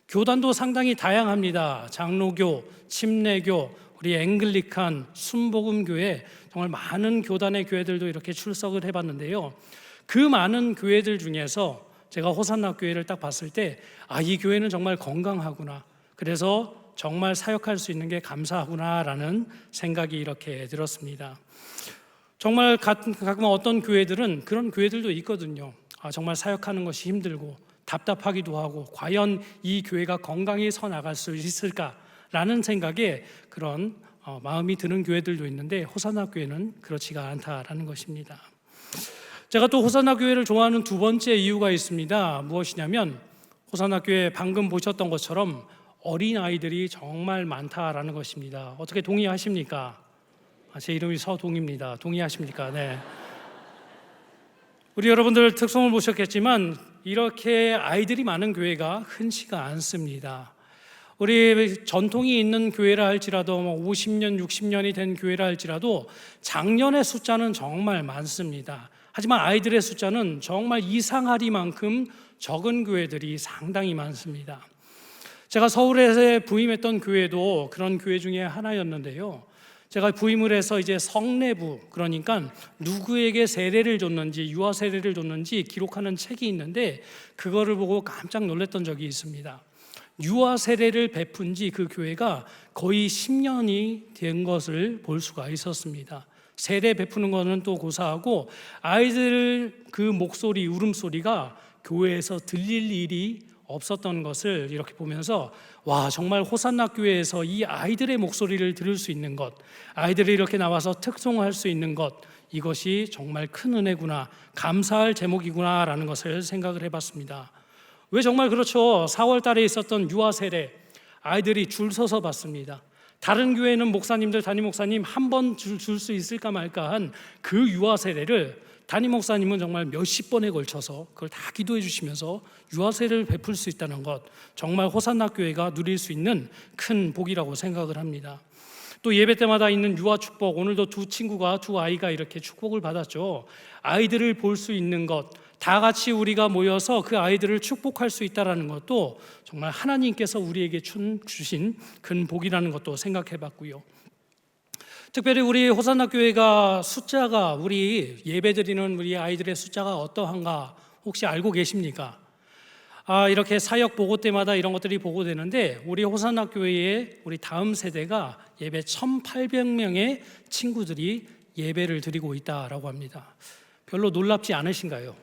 교단도 상당히 다양합니다. 장로교, 침례교, 우리 앵글리칸, 순복음교회 정말 많은 교단의 교회들도 이렇게 출석을 해봤는데요. 그 많은 교회들 중에서 제가 호산학교회를 딱 봤을 때 이 교회는 정말 건강하구나. 그래서 정말 사역할 수 있는 게 감사하구나라는 생각이 이렇게 들었습니다. 정말 가끔 어떤 교회들은 그런 교회들도 있거든요. 정말 사역하는 것이 힘들고 답답하기도 하고 과연 이 교회가 건강히 서 나갈 수 있을까라는 생각에 그런 마음이 드는 교회들도 있는데 호산학교회는 그렇지가 않다라는 것입니다. 제가 또 호산학교회를 좋아하는 두 번째 이유가 있습니다. 무엇이냐면 호산학교회 방금 보셨던 것처럼 어린아이들이 정말 많다라는 것입니다. 어떻게 동의하십니까? 제 이름이 서동입니다. 동의하십니까? 네. 우리 여러분들 특성을 보셨겠지만 이렇게 아이들이 많은 교회가 흔치가 않습니다. 우리 전통이 있는 교회라 할지라도 50년, 60년이 된 교회라 할지라도 장년의 숫자는 정말 많습니다. 하지만 아이들의 숫자는 정말 이상하리만큼 적은 교회들이 상당히 많습니다. 제가 서울에 부임했던 교회도 그런 교회 중에 하나였는데요. 제가 부임을 해서 이제 성례부, 그러니까 누구에게 세례를 줬는지, 유아 세례를 줬는지 기록하는 책이 있는데 그거를 보고 깜짝 놀랐던 적이 있습니다. 유아 세례를 베푼 지 그 교회가 거의 10년이 된 것을 볼 수가 있었습니다. 세례 베푸는 거는 또 고사하고 아이들 그 목소리, 울음소리가 교회에서 들릴 일이 없었던 것을 이렇게 보면서 와, 정말 호산나 교회에서 이 아이들의 목소리를 들을 수 있는 것, 아이들이 이렇게 나와서 특송할 수 있는 것, 이것이 정말 큰 은혜구나, 감사할 제목이구나라는 것을 생각을 해봤습니다. 왜 정말 그렇죠. 4월 달에 있었던 유아 세례, 아이들이 줄 서서 봤습니다. 다른 교회는 목사님들, 담임 목사님 한 번 줄 수 있을까 말까 한 그 유아 세례를 담임 목사님은 정말 몇십 번에 걸쳐서 그걸 다 기도해 주시면서 유아 세례를 베풀 수 있다는 것, 정말 호산나 교회가 누릴 수 있는 큰 복이라고 생각을 합니다. 또 예배 때마다 있는 유아 축복, 오늘도 두 아이가 이렇게 축복을 받았죠. 아이들을 볼 수 있는 것, 다 같이 우리가 모여서 그 아이들을 축복할 수 있다는 것도 정말 하나님께서 우리에게 주신 큰 복이라는 것도 생각해 봤고요. 특별히 우리 호산나 교회가 숫자가, 우리 예배드리는 우리 아이들의 숫자가 어떠한가 혹시 알고 계십니까? 이렇게 사역 보고 때마다 이런 것들이 보고되는데, 우리 호산나 교회의 우리 다음 세대가 예배 1,800명의 친구들이 예배를 드리고 있다라고 합니다. 별로 놀랍지 않으신가요?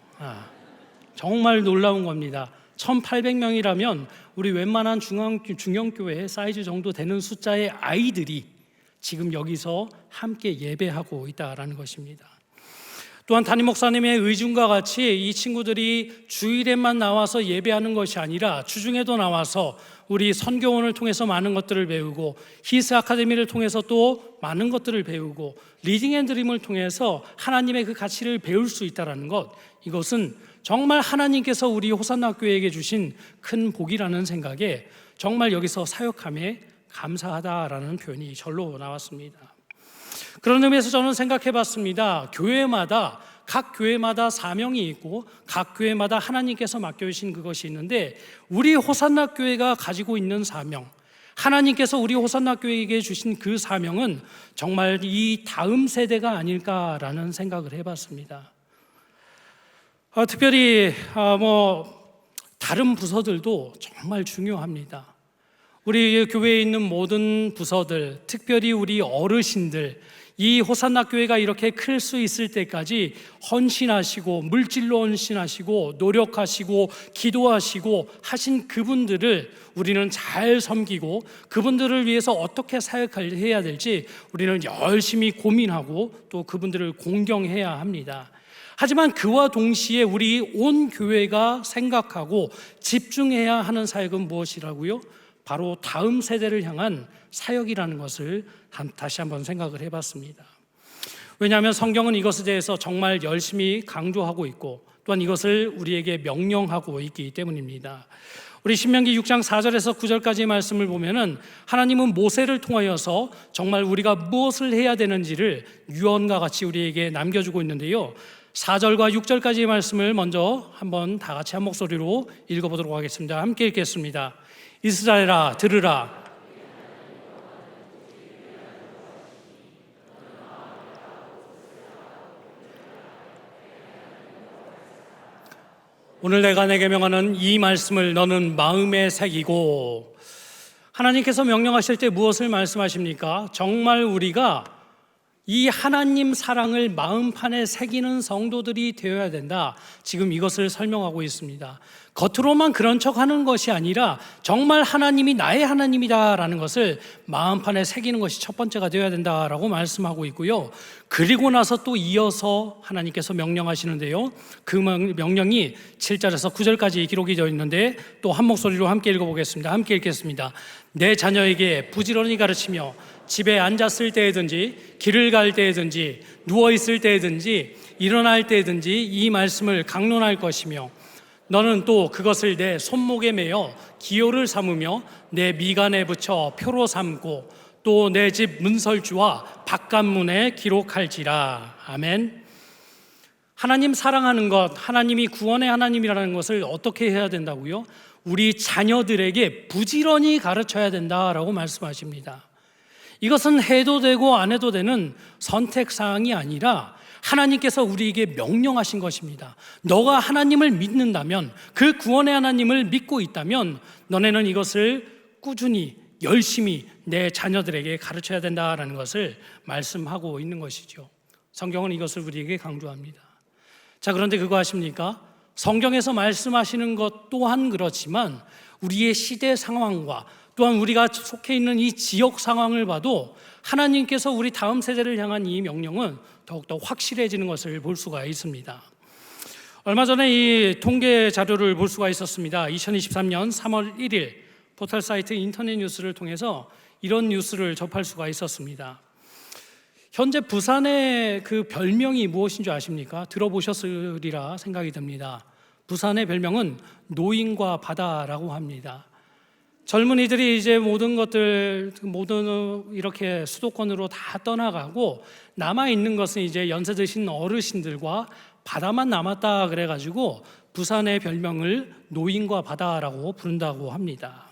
정말 놀라운 겁니다. 1,800명이라면 우리 웬만한 중형교회 사이즈 정도 되는 숫자의 아이들이 지금 여기서 함께 예배하고 있다라는 것입니다. 또한 담임 목사님의 의중과 같이 이 친구들이 주일에만 나와서 예배하는 것이 아니라 주중에도 나와서 우리 선교원을 통해서 많은 것들을 배우고, 히스 아카데미를 통해서 또 많은 것들을 배우고, 리딩 앤 드림을 통해서 하나님의 그 가치를 배울 수 있다는 것, 이것은 정말 하나님께서 우리 호산나 교회에게 주신 큰 복이라는 생각에 정말 여기서 사역함에 감사하다라는 표현이 절로 나왔습니다. 그런 의미에서 저는 생각해 봤습니다. 각 교회마다 사명이 있고 각 교회마다 하나님께서 맡겨주신 그것이 있는데, 우리 호산나 교회가 가지고 있는 사명, 하나님께서 우리 호산나 교회에게 주신 그 사명은 정말 이 다음 세대가 아닐까라는 생각을 해봤습니다. 특별히 다른 부서들도 정말 중요합니다. 우리 교회에 있는 모든 부서들, 특별히 우리 어르신들, 이 호산나 교회가 이렇게 클 수 있을 때까지 헌신하시고, 물질로 헌신하시고, 노력하시고, 기도하시고 하신 그분들을 우리는 잘 섬기고, 그분들을 위해서 어떻게 사역해야 될지 우리는 열심히 고민하고 또 그분들을 공경해야 합니다. 하지만 그와 동시에 우리 온 교회가 생각하고 집중해야 하는 사역은 무엇이라고요? 바로 다음 세대를 향한 사역이라는 것을 다시 한번 생각을 해봤습니다. 왜냐하면 성경은 이것에 대해서 정말 열심히 강조하고 있고, 또한 이것을 우리에게 명령하고 있기 때문입니다. 우리 신명기 6장 4절에서 9절까지의 말씀을 보면은 하나님은 모세를 통하여서 정말 우리가 무엇을 해야 되는지를 유언과 같이 우리에게 남겨주고 있는데요, 4절과 6절까지의 말씀을 먼저 한번 다 같이 한 목소리로 읽어보도록 하겠습니다. 함께 읽겠습니다. 이스라엘아, 들으라. 오늘 내가 내게 명하는 이 말씀을 너는 마음에 새기고. 하나님께서 명령하실 때 무엇을 말씀하십니까? 정말 우리가 이 하나님 사랑을 마음판에 새기는 성도들이 되어야 된다. 지금 이것을 설명하고 있습니다. 겉으로만 그런 척하는 것이 아니라 정말 하나님이 나의 하나님이다라는 것을 마음판에 새기는 것이 첫 번째가 되어야 된다라고 말씀하고 있고요. 그리고 나서 또 이어서 하나님께서 명령하시는데요, 그 명령이 7절에서 9절까지 기록이 되어 있는데 또 한 목소리로 함께 읽어보겠습니다. 함께 읽겠습니다. 내 자녀에게 부지런히 가르치며 집에 앉았을 때에든지 길을 갈 때에든지 누워있을 때에든지 일어날 때에든지 이 말씀을 강론할 것이며, 너는 또 그것을 내 손목에 매어 기호를 삼으며 내 미간에 붙여 표로 삼고 또 내 집 문설주와 바깥문에 기록할지라. 아멘. 하나님 사랑하는 것, 하나님이 구원의 하나님이라는 것을 어떻게 해야 된다고요? 우리 자녀들에게 부지런히 가르쳐야 된다라고 말씀하십니다. 이것은 해도 되고 안 해도 되는 선택사항이 아니라 하나님께서 우리에게 명령하신 것입니다. 너가 하나님을 믿는다면, 그 구원의 하나님을 믿고 있다면 너네는 이것을 꾸준히 열심히 내 자녀들에게 가르쳐야 된다라는 것을 말씀하고 있는 것이죠. 성경은 이것을 우리에게 강조합니다. 자, 그런데 그거 아십니까? 성경에서 말씀하시는 것 또한 그렇지만 우리의 시대 상황과 또한 우리가 속해 있는 이 지역 상황을 봐도 하나님께서 우리 다음 세대를 향한 이 명령은 더욱더 확실해지는 것을 볼 수가 있습니다. 얼마 전에 이 통계 자료를 볼 수가 있었습니다. 2023년 3월 1일 포털 사이트 인터넷 뉴스를 통해서 이런 뉴스를 접할 수가 있었습니다. 현재 부산의 그 별명이 무엇인 줄 아십니까? 들어보셨으리라 생각이 듭니다. 부산의 별명은 노인과 바다라고 합니다. 젊은이들이 이제 모든 이렇게 수도권으로 다 떠나가고 남아 있는 것은 이제 연세 드신 어르신들과 바다만 남았다 그래가지고 부산의 별명을 노인과 바다라고 부른다고 합니다.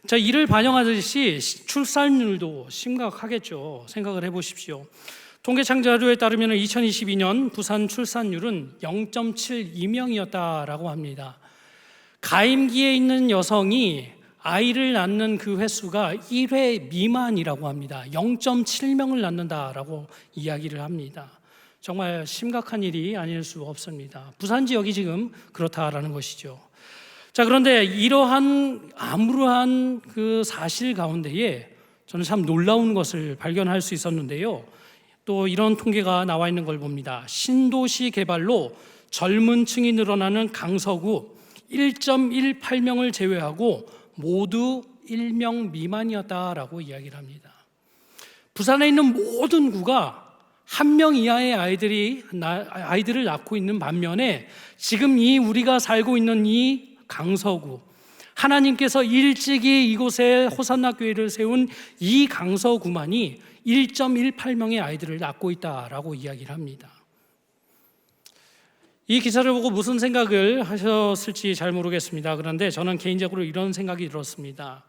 자, 이를 반영하듯이 출산율도 심각하겠죠. 생각을 해보십시오. 통계청 자료에 따르면 2022년 부산 출산율은 0.72명이었다라고 합니다. 가임기에 있는 여성이 아이를 낳는 그 횟수가 1회 미만이라고 합니다. 0.7명을 낳는다라고 이야기를 합니다. 정말 심각한 일이 아닐 수 없습니다. 부산 지역이 지금 그렇다라는 것이죠. 자, 그런데 이러한 암울한 그 사실 가운데에 저는 참 놀라운 것을 발견할 수 있었는데요. 또 이런 통계가 나와 있는 걸 봅니다. 신도시 개발로 젊은 층이 늘어나는 강서구 1.18명을 제외하고 모두 1명 미만이었다라고 이야기를 합니다. 부산에 있는 모든 구가 1명 이하의 아이들을 낳고 있는 반면에 지금 이 우리가 살고 있는 이 강서구, 하나님께서 일찍이 이곳에 호산나 교회를 세운 이 강서구만이 1.18명의 아이들을 낳고 있다라고 이야기를 합니다. 이 기사를 보고 무슨 생각을 하셨을지 잘 모르겠습니다. 그런데 저는 개인적으로 이런 생각이 들었습니다.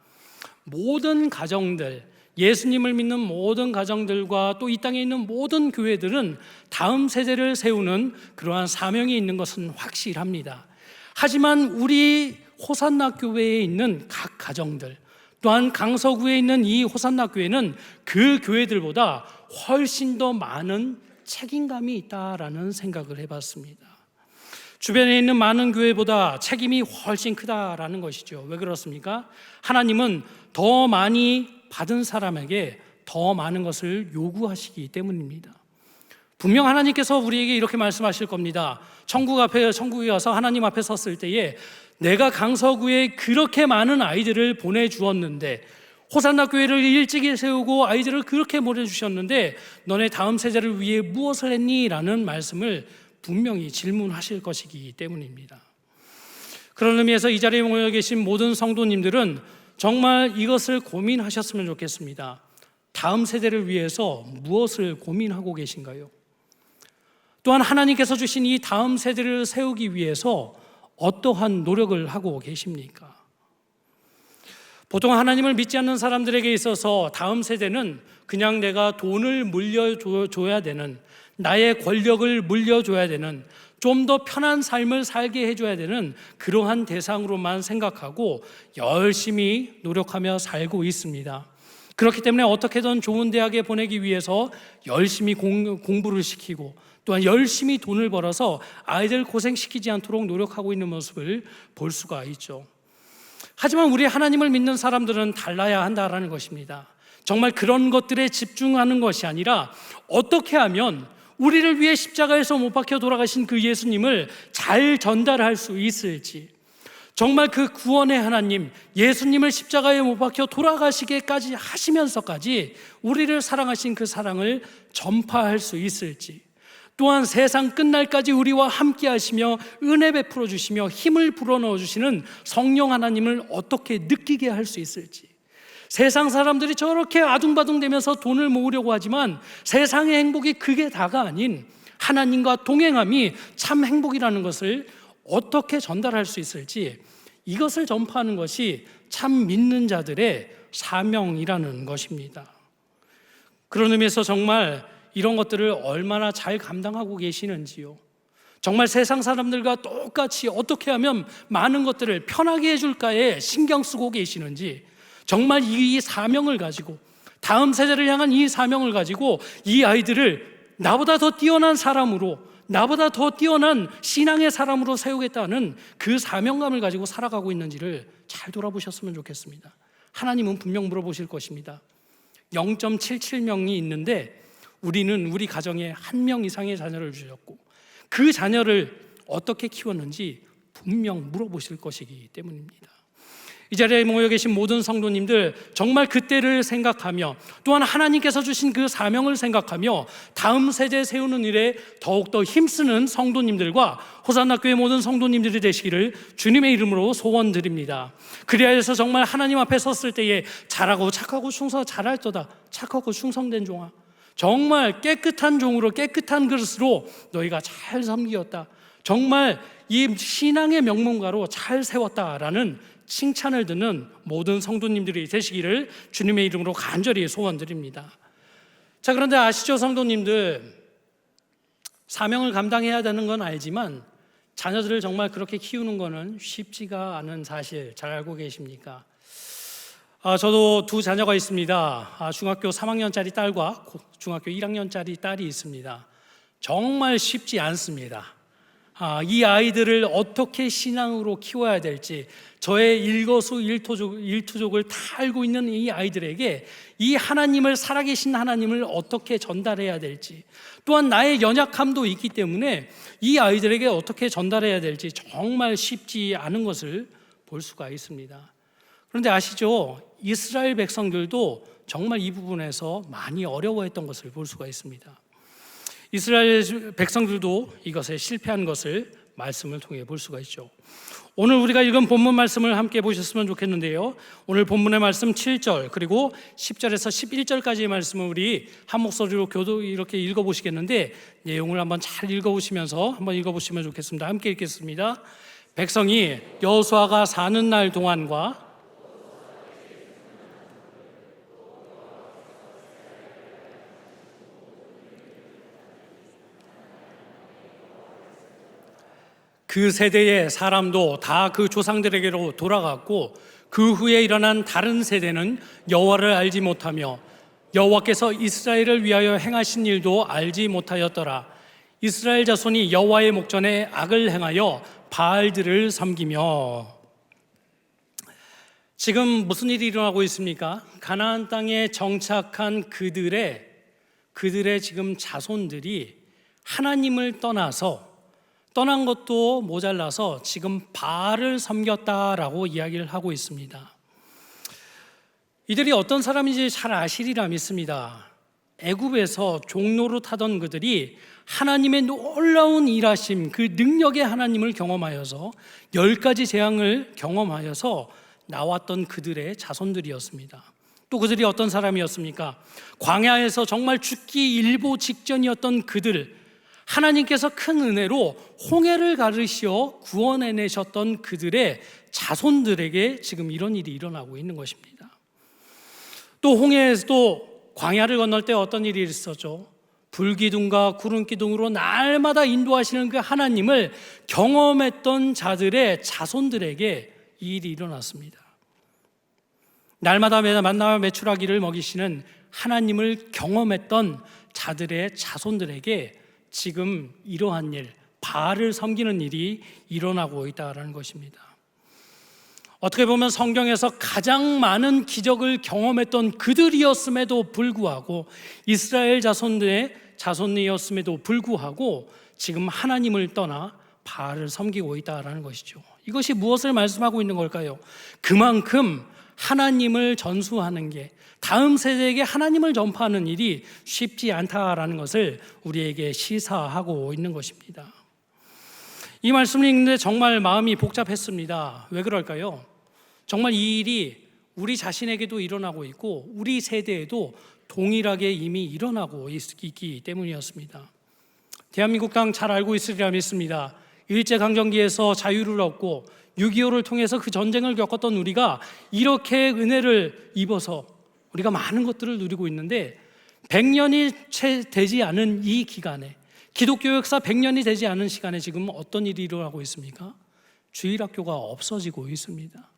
모든 가정들, 예수님을 믿는 모든 가정들과 또 이 땅에 있는 모든 교회들은 다음 세대를 세우는 그러한 사명이 있는 것은 확실합니다. 하지만 우리 호산나 교회에 있는 각 가정들, 또한 강서구에 있는 이 호산나 교회는 그 교회들보다 훨씬 더 많은 책임감이 있다라는 생각을 해봤습니다. 주변에 있는 많은 교회보다 책임이 훨씬 크다라는 것이죠. 왜 그렇습니까? 하나님은 더 많이 받은 사람에게 더 많은 것을 요구하시기 때문입니다. 분명 하나님께서 우리에게 이렇게 말씀하실 겁니다. 천국에 가서 하나님 앞에 섰을 때에 내가 강서구에 그렇게 많은 아이들을 보내주었는데, 호산나 교회를 일찍이 세우고 아이들을 그렇게 보내주셨는데 너네 다음 세대를 위해 무엇을 했니? 라는 말씀을 분명히 질문하실 것이기 때문입니다. 그런 의미에서 이 자리에 모여 계신 모든 성도님들은 정말 이것을 고민하셨으면 좋겠습니다. 다음 세대를 위해서 무엇을 고민하고 계신가요? 또한 하나님께서 주신 이 다음 세대를 세우기 위해서 어떠한 노력을 하고 계십니까? 보통 하나님을 믿지 않는 사람들에게 있어서 다음 세대는 그냥 내가 돈을 물려줘야 되는, 나의 권력을 물려줘야 되는, 좀 더 편한 삶을 살게 해줘야 되는 그러한 대상으로만 생각하고 열심히 노력하며 살고 있습니다. 그렇기 때문에 어떻게든 좋은 대학에 보내기 위해서 열심히 공부를 시키고 또한 열심히 돈을 벌어서 아이들 고생시키지 않도록 노력하고 있는 모습을 볼 수가 있죠. 하지만 우리 하나님을 믿는 사람들은 달라야 한다라는 것입니다. 정말 그런 것들에 집중하는 것이 아니라 어떻게 하면 우리를 위해 십자가에서 못 박혀 돌아가신 그 예수님을 잘 전달할 수 있을지, 정말 그 구원의 하나님, 예수님을 십자가에 못 박혀 돌아가시게까지 하시면서까지 우리를 사랑하신 그 사랑을 전파할 수 있을지, 또한 세상 끝날까지 우리와 함께 하시며 은혜 베풀어 주시며 힘을 불어넣어 주시는 성령 하나님을 어떻게 느끼게 할 수 있을지, 세상 사람들이 저렇게 아둥바둥대면서 돈을 모으려고 하지만 세상의 행복이 그게 다가 아닌 하나님과 동행함이 참 행복이라는 것을 어떻게 전달할 수 있을지, 이것을 전파하는 것이 참 믿는 자들의 사명이라는 것입니다. 그런 의미에서 정말 이런 것들을 얼마나 잘 감당하고 계시는지요. 정말 세상 사람들과 똑같이 어떻게 하면 많은 것들을 편하게 해줄까에 신경 쓰고 계시는지, 정말 이 사명을 가지고, 다음 세대를 향한 이 사명을 가지고 이 아이들을 나보다 더 뛰어난 사람으로, 나보다 더 뛰어난 신앙의 사람으로 세우겠다는 그 사명감을 가지고 살아가고 있는지를 잘 돌아보셨으면 좋겠습니다. 하나님은 분명 물어보실 것입니다. 0.77명이 있는데 우리는 우리 가정에 1명 이상의 자녀를 주셨고 그 자녀를 어떻게 키웠는지 분명 물어보실 것이기 때문입니다. 이 자리에 모여 계신 모든 성도님들, 정말 그때를 생각하며 또한 하나님께서 주신 그 사명을 생각하며 다음 세대 세우는 일에 더욱더 힘쓰는 성도님들과 호산나교회 모든 성도님들이 되시기를 주님의 이름으로 소원드립니다. 그리하여 해서 정말 하나님 앞에 섰을 때에 잘하고 착하고 충성 잘할도다, 착하고 충성된 종아, 정말 깨끗한 종으로 깨끗한 그릇으로 너희가 잘 섬기었다, 정말 이 신앙의 명문가로 잘 세웠다라는 칭찬을 듣는 모든 성도님들이 되시기를 주님의 이름으로 간절히 소원드립니다. 자, 그런데 아시죠, 성도님들? 사명을 감당해야 되는 건 알지만 자녀들을 정말 그렇게 키우는 거는 쉽지가 않은 사실 잘 알고 계십니까? 저도 2 자녀가 있습니다. 중학교 3학년짜리 딸과 중학교 1학년짜리 딸이 있습니다. 정말 쉽지 않습니다. 이 아이들을 어떻게 신앙으로 키워야 될지, 저의 일거수일투족을 다 알고 있는 이 아이들에게 이 하나님을, 살아계신 하나님을 어떻게 전달해야 될지, 또한 나의 연약함도 있기 때문에 이 아이들에게 어떻게 전달해야 될지 정말 쉽지 않은 것을 볼 수가 있습니다. 그런데 아시죠? 이스라엘 백성들도 정말 이 부분에서 많이 어려워했던 것을 볼 수가 있습니다. 이스라엘 백성들도 이것에 실패한 것을 말씀을 통해 볼 수가 있죠. 오늘 우리가 읽은 본문 말씀을 함께 보셨으면 좋겠는데요, 오늘 본문의 말씀 7절 그리고 10절에서 11절까지의 말씀을 우리 한 목소리로 교도 이렇게 읽어보시겠는데, 내용을 한번 잘 읽어보시면서 한번 읽어보시면 좋겠습니다. 함께 읽겠습니다. 백성이 여호수아가 사는 날 동안과 그 세대의 사람도 다 그 조상들에게로 돌아갔고, 그 후에 일어난 다른 세대는 여호와를 알지 못하며 여호와께서 이스라엘을 위하여 행하신 일도 알지 못하였더라. 이스라엘 자손이 여호와의 목전에 악을 행하여 바알들을 섬기며. 지금 무슨 일이 일어나고 있습니까? 가나안 땅에 정착한 그들의 지금 자손들이 하나님을 떠난 것도 모자라서 지금 바알을 섬겼다라고 이야기를 하고 있습니다. 이들이 어떤 사람인지 잘 아시리라 믿습니다. 애굽에서 종노릇하던 그들이 하나님의 놀라운 일하심, 그 능력의 하나님을 경험하여서 10가지 재앙을 경험하여서 나왔던 그들의 자손들이었습니다. 또 그들이 어떤 사람이었습니까? 광야에서 정말 죽기 일보 직전이었던 그들, 하나님께서 큰 은혜로 홍해를 가르시어 구원해내셨던 그들의 자손들에게 지금 이런 일이 일어나고 있는 것입니다. 또 홍해에서도 광야를 건널 때 어떤 일이 있었죠? 불기둥과 구름기둥으로 날마다 인도하시는 그 하나님을 경험했던 자들의 자손들에게 이 일이 일어났습니다. 날마다 만나와 메추라기를 먹이시는 하나님을 경험했던 자들의 자손들에게 지금 이러한 일, 바알을 섬기는 일이 일어나고 있다는 것입니다. 어떻게 보면 성경에서 가장 많은 기적을 경험했던 그들이었음에도 불구하고, 이스라엘 자손들의 자손이었음에도 불구하고 지금 하나님을 떠나 바알을 섬기고 있다는 것이죠. 이것이 무엇을 말씀하고 있는 걸까요? 그만큼 하나님을 전수하는 게, 다음 세대에게 하나님을 전파하는 일이 쉽지 않다라는 것을 우리에게 시사하고 있는 것입니다. 이 말씀을 읽는데 정말 마음이 복잡했습니다. 왜 그럴까요? 정말 이 일이 우리 자신에게도 일어나고 있고 우리 세대에도 동일하게 이미 일어나고 있기 때문이었습니다. 대한민국 땅 잘 알고 있으리라 믿습니다. 일제강점기에서 자유를 얻고 6.25를 통해서 그 전쟁을 겪었던 우리가 이렇게 은혜를 입어서 우리가 많은 것들을 누리고 있는데, 100년이 채 되지 않은 이 기간에, 기독교 역사 100년이 되지 않은 시간에 지금 어떤 일이 일어나고 있습니까? 주일학교가 없어지고 있습니다.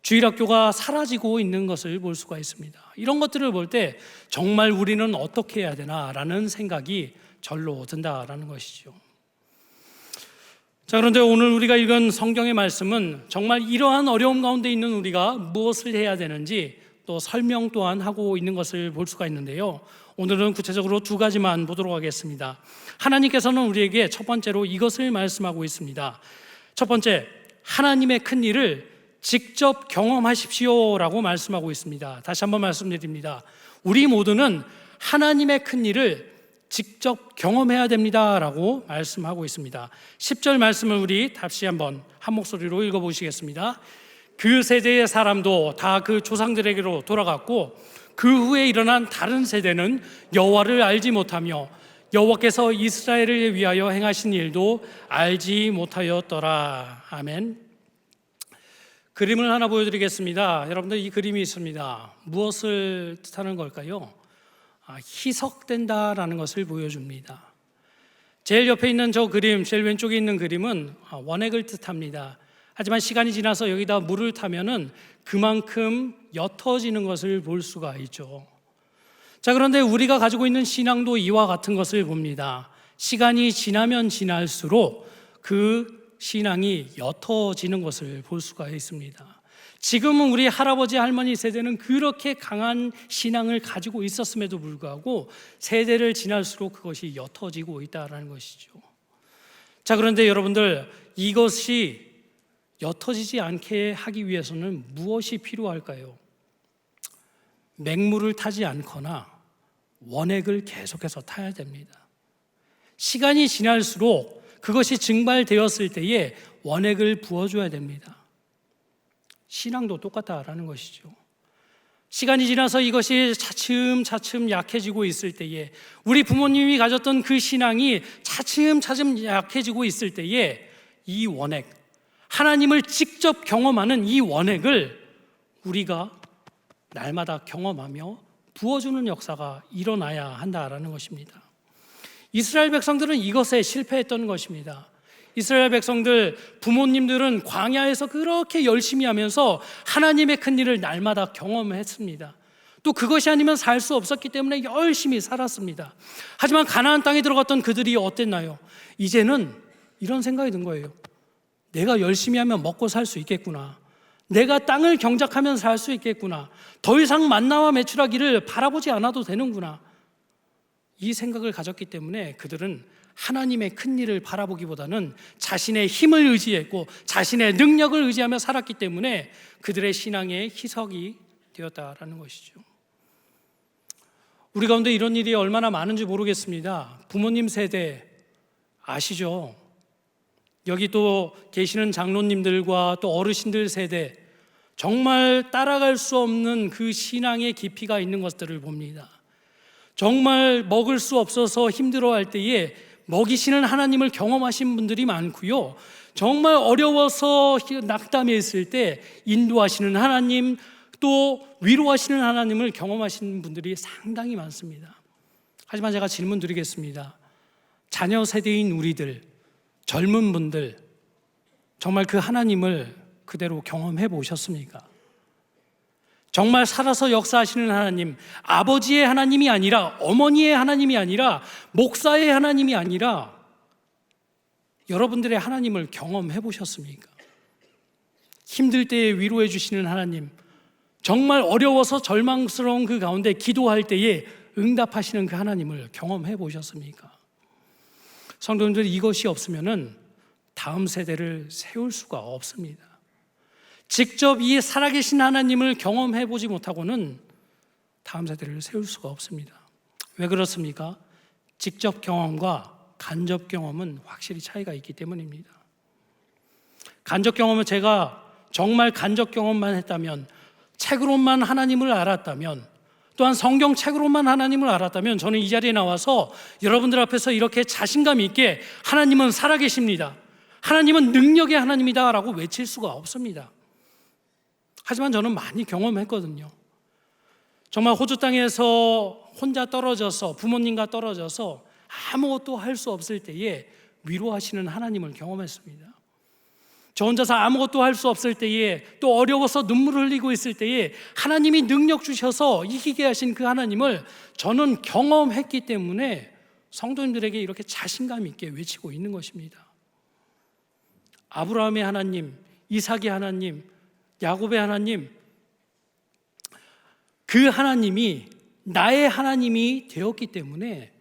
주일학교가 사라지고 있는 것을 볼 수가 있습니다. 이런 것들을 볼 때 정말 우리는 어떻게 해야 되나라는 생각이 절로 든다라는 것이죠. 자, 그런데 오늘 우리가 읽은 성경의 말씀은 정말 이러한 어려움 가운데 있는 우리가 무엇을 해야 되는지 또 설명 또한 하고 있는 것을 볼 수가 있는데요. 오늘은 구체적으로 두 가지만 보도록 하겠습니다. 하나님께서는 우리에게 첫 번째로 이것을 말씀하고 있습니다. 첫 번째, 하나님의 큰 일을 직접 경험하십시오라고 말씀하고 있습니다. 다시 한번 말씀드립니다. 우리 모두는 하나님의 큰 일을 직접 경험해야 됩니다라고 말씀하고 있습니다. 10절 말씀을 우리 다시 한번 한 목소리로 읽어보시겠습니다. 그 세대의 사람도 다 그 조상들에게로 돌아갔고 그 후에 일어난 다른 세대는 여호와를 알지 못하며 여호와께서 이스라엘을 위하여 행하신 일도 알지 못하였더라. 아멘. 그림을 하나 보여드리겠습니다. 여러분들, 이 그림이 있습니다. 무엇을 뜻하는 걸까요? 희석된다라는 것을 보여줍니다. 제일 옆에 있는 저 그림, 제일 왼쪽에 있는 그림은 원액을 뜻합니다. 하지만 시간이 지나서 여기다 물을 타면은 그만큼 옅어지는 것을 볼 수가 있죠. 자, 그런데 우리가 가지고 있는 신앙도 이와 같은 것을 봅니다. 시간이 지나면 지날수록 그 신앙이 옅어지는 것을 볼 수가 있습니다. 지금은 우리 할아버지 할머니 세대는 그렇게 강한 신앙을 가지고 있었음에도 불구하고 세대를 지날수록 그것이 옅어지고 있다는 것이죠. 자, 그런데 여러분들, 이것이 옅어지지 않게 하기 위해서는 무엇이 필요할까요? 맹물을 타지 않거나 원액을 계속해서 타야 됩니다. 시간이 지날수록 그것이 증발되었을 때에 원액을 부어줘야 됩니다. 신앙도 똑같다라는 것이죠. 시간이 지나서 이것이 차츰차츰 약해지고 있을 때에, 우리 부모님이 가졌던 그 신앙이 차츰차츰 약해지고 있을 때에 이 원액, 하나님을 직접 경험하는 이 원액을 우리가 날마다 경험하며 부어주는 역사가 일어나야 한다라는 것입니다. 이스라엘 백성들은 이것에 실패했던 것입니다. 이스라엘 백성들, 부모님들은 광야에서 그렇게 열심히 하면서 하나님의 큰 일을 날마다 경험했습니다. 또 그것이 아니면 살 수 없었기 때문에 열심히 살았습니다. 하지만 가나안 땅에 들어갔던 그들이 어땠나요? 이제는 이런 생각이 든 거예요. 내가 열심히 하면 먹고 살 수 있겠구나. 내가 땅을 경작하면 살 수 있겠구나. 더 이상 만나와 메추라기를 바라보지 않아도 되는구나. 이 생각을 가졌기 때문에 그들은 하나님의 큰 일을 바라보기보다는 자신의 힘을 의지했고 자신의 능력을 의지하며 살았기 때문에 그들의 신앙의 희석이 되었다라는 것이죠. 우리 가운데 이런 일이 얼마나 많은지 모르겠습니다. 부모님 세대 아시죠? 여기 또 계시는 장로님들과 또 어르신들 세대, 정말 따라갈 수 없는 그 신앙의 깊이가 있는 것들을 봅니다. 정말 먹을 수 없어서 힘들어할 때에 먹이시는 하나님을 경험하신 분들이 많고요. 정말 어려워서 낙담해 있을 때 인도하시는 하나님, 또 위로하시는 하나님을 경험하시는 분들이 상당히 많습니다. 하지만 제가 질문 드리겠습니다. 자녀 세대인 우리들, 젊은 분들, 정말 그 하나님을 그대로 경험해 보셨습니까? 정말 살아서 역사하시는 하나님, 아버지의 하나님이 아니라, 어머니의 하나님이 아니라, 목사의 하나님이 아니라 여러분들의 하나님을 경험해 보셨습니까? 힘들 때에 위로해 주시는 하나님, 정말 어려워서 절망스러운 그 가운데 기도할 때에 응답하시는 그 하나님을 경험해 보셨습니까? 성도님들, 이것이 없으면은 다음 세대를 세울 수가 없습니다. 직접 이 살아계신 하나님을 경험해 보지 못하고는 다음 세대를 세울 수가 없습니다. 왜 그렇습니까? 직접 경험과 간접 경험은 확실히 차이가 있기 때문입니다. 간접 경험은 제가 정말 간접 경험만 했다면, 책으로만 하나님을 알았다면, 또한 성경책으로만 하나님을 알았다면 저는 이 자리에 나와서 여러분들 앞에서 이렇게 자신감 있게 하나님은 살아계십니다, 하나님은 능력의 하나님이다 라고 외칠 수가 없습니다. 하지만 저는 많이 경험했거든요. 정말 호주 땅에서 혼자 떨어져서, 부모님과 떨어져서 아무것도 할 수 없을 때에 위로하시는 하나님을 경험했습니다. 저 혼자서 아무것도 할 수 없을 때에, 또 어려워서 눈물을 흘리고 있을 때에 하나님이 능력 주셔서 이기게 하신 그 하나님을 저는 경험했기 때문에 성도님들에게 이렇게 자신감 있게 외치고 있는 것입니다. 아브라함의 하나님, 이삭의 하나님, 야곱의 하나님, 그 하나님이 나의 하나님이 되었기 때문에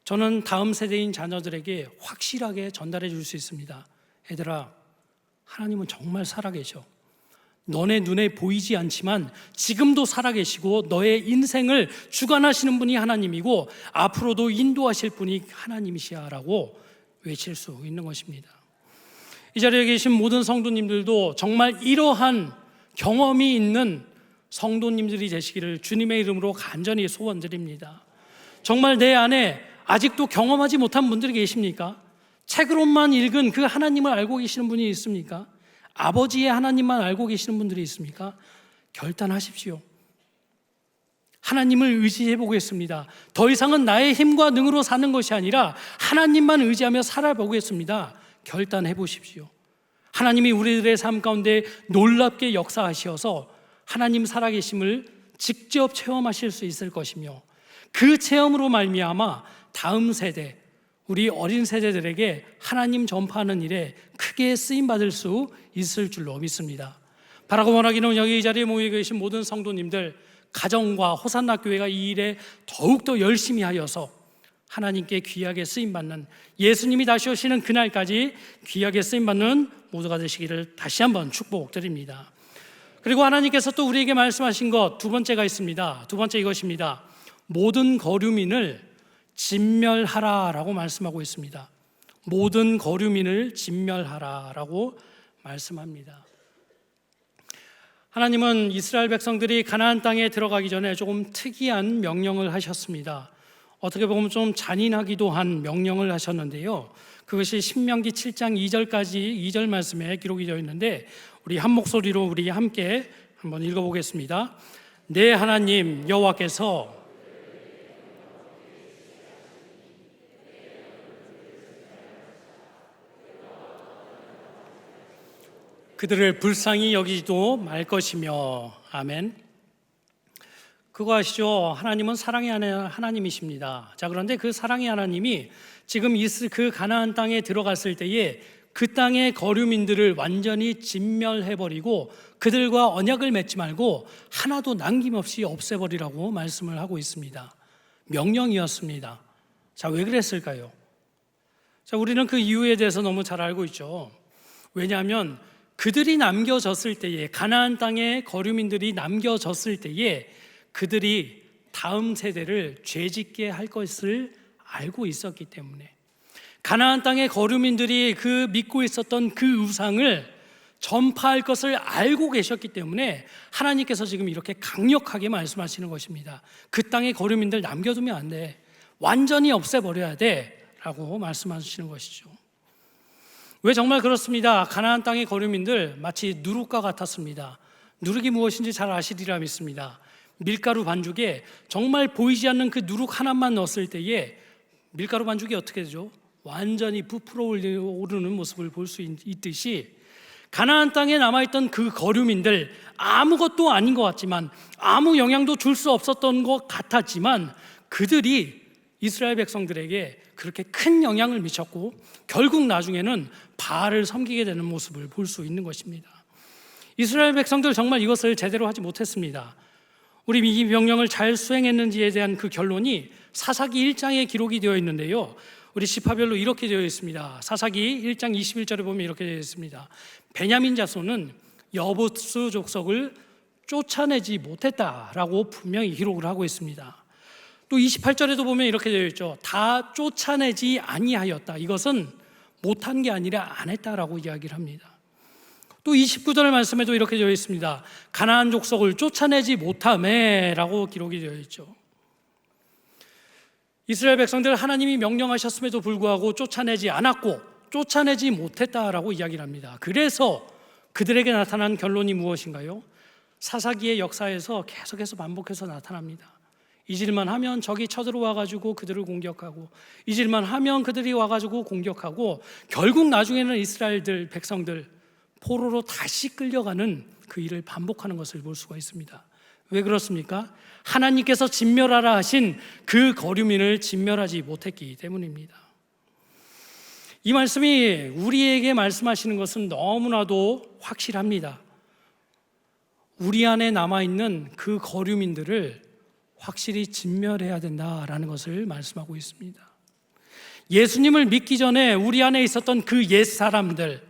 저는 다음 세대인 자녀들에게 확실하게 전달해 줄 수 있습니다. 얘들아, 하나님은 정말 살아계셔. 너네 눈에 보이지 않지만 지금도 살아계시고 너의 인생을 주관하시는 분이 하나님이고 앞으로도 인도하실 분이 하나님이시야 라고 외칠 수 있는 것입니다. 이 자리에 계신 모든 성도님들도 정말 이러한 경험이 있는 성도님들이 되시기를 주님의 이름으로 간절히 소원드립니다. 정말 내 안에 아직도 경험하지 못한 분들이 계십니까? 책으로만 읽은 그 하나님을 알고 계시는 분이 있습니까? 아버지의 하나님만 알고 계시는 분들이 있습니까? 결단하십시오. 하나님을 의지해 보겠습니다. 더 이상은 나의 힘과 능으로 사는 것이 아니라 하나님만 의지하며 살아보겠습니다. 결단해 보십시오. 하나님이 우리들의 삶 가운데 놀랍게 역사하셔서 하나님 살아계심을 직접 체험하실 수 있을 것이며 그 체험으로 말미암아 다음 세대, 우리 어린 세대들에게 하나님 전파하는 일에 크게 쓰임받을 수 있을 줄로 믿습니다. 바라고 원하기는 여기 이 자리에 모여 계신 모든 성도님들, 가정과 호산나 교회가 이 일에 더욱더 열심히 하여서 하나님께 귀하게 쓰임받는, 예수님이 다시 오시는 그날까지 귀하게 쓰임받는 모두가 되시기를 다시 한번 축복드립니다. 그리고 하나님께서 또 우리에게 말씀하신 것 두 번째가 있습니다. 두 번째 이것입니다. 모든 거류민을 진멸하라라고 말씀하고 있습니다. 모든 거류민을 진멸하라라고 말씀합니다. 하나님은 이스라엘 백성들이 가나안 땅에 들어가기 전에 조금 특이한 명령을 하셨습니다. 어떻게 보면 좀 잔인하기도 한 명령을 하셨는데요. 그것이 신명기 7장 2절까지 2절 말씀에 기록이 되어 있는데 우리 한 목소리로 우리 함께 한번 읽어보겠습니다. 내 하나님 여호와께서 그들을 불쌍히 여기지도 말 것이며. 아멘. 그거 아시죠? 하나님은 사랑의 하나님이십니다. 자, 그런데 그 사랑의 하나님이 지금 그 가나안 땅에 들어갔을 때에 그 땅의 거류민들을 완전히 진멸해버리고 그들과 언약을 맺지 말고 하나도 남김없이 없애버리라고 말씀을 하고 있습니다. 명령이었습니다. 자, 왜 그랬을까요? 자, 우리는 그 이유에 대해서 너무 잘 알고 있죠. 왜냐하면 그들이 남겨졌을 때에, 가나안 땅의 거류민들이 남겨졌을 때에 그들이 다음 세대를 죄짓게 할 것을 알고 있었기 때문에, 가나안 땅의 거류민들이 그 믿고 있었던 그 우상을 전파할 것을 알고 계셨기 때문에 하나님께서 지금 이렇게 강력하게 말씀하시는 것입니다. 그 땅의 거류민들 남겨두면 안 돼, 완전히 없애버려야 돼 라고 말씀하시는 것이죠. 왜 정말 그렇습니다. 가나안 땅의 거류민들 마치 누룩과 같았습니다. 누룩이 무엇인지 잘 아시리라 믿습니다. 밀가루 반죽에 정말 보이지 않는 그 누룩 하나만 넣었을 때에 밀가루 반죽이 어떻게 되죠? 완전히 부풀어 오르는 모습을 볼 수 있듯이 가나안 땅에 남아있던 그 거류민들, 아무것도 아닌 것 같지만, 아무 영향도 줄 수 없었던 것 같았지만 그들이 이스라엘 백성들에게 그렇게 큰 영향을 미쳤고 결국 나중에는 바알을 섬기게 되는 모습을 볼 수 있는 것입니다. 이스라엘 백성들 정말 이것을 제대로 하지 못했습니다. 우리 이 명령을 잘 수행했는지에 대한 그 결론이 사사기 1장에 기록이 되어 있는데요, 우리 지파별로 이렇게 되어 있습니다. 사사기 1장 21절에 보면 이렇게 되어 있습니다. 베냐민 자손은 여부스 족속을 쫓아내지 못했다라고 분명히 기록을 하고 있습니다. 또 28절에도 보면 이렇게 되어 있죠. 다 쫓아내지 아니하였다. 이것은 못한 게 아니라 안 했다라고 이야기를 합니다. 또 29절 말씀에도 이렇게 되어 있습니다. 가나안 족속을 쫓아내지 못하매라고 기록이 되어 있죠. 이스라엘 백성들 하나님이 명령하셨음에도 불구하고 쫓아내지 않았고 쫓아내지 못했다라고 이야기를 합니다. 그래서 그들에게 나타난 결론이 무엇인가요? 사사기의 역사에서 계속해서 반복해서 나타납니다. 잊을만 하면 적이 쳐들어와가지고 그들을 공격하고, 잊을만 하면 그들이 와가지고 공격하고, 결국 나중에는 이스라엘들 백성들 포로로 다시 끌려가는 그 일을 반복하는 것을 볼 수가 있습니다. 왜 그렇습니까? 하나님께서 진멸하라 하신 그 거류민을 진멸하지 못했기 때문입니다. 이 말씀이 우리에게 말씀하시는 것은 너무나도 확실합니다. 우리 안에 남아있는 그 거류민들을 확실히 진멸해야 된다라는 것을 말씀하고 있습니다. 예수님을 믿기 전에 우리 안에 있었던 그 옛 사람들,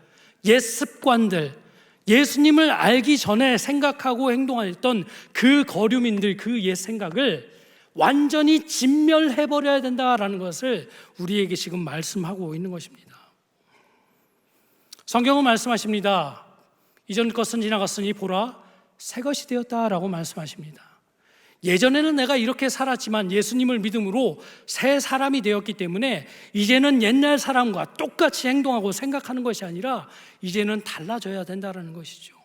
옛 습관들, 예수님을 알기 전에 생각하고 행동했던 그 거류민들, 그 옛 생각을 완전히 진멸해버려야 된다라는 것을 우리에게 지금 말씀하고 있는 것입니다. 성경은 말씀하십니다. 이전 것은 지나갔으니 보라 새 것이 되었다라고 말씀하십니다. 예전에는 내가 이렇게 살았지만 예수님을 믿음으로 새 사람이 되었기 때문에 이제는 옛날 사람과 똑같이 행동하고 생각하는 것이 아니라 이제는 달라져야 된다는 것이죠.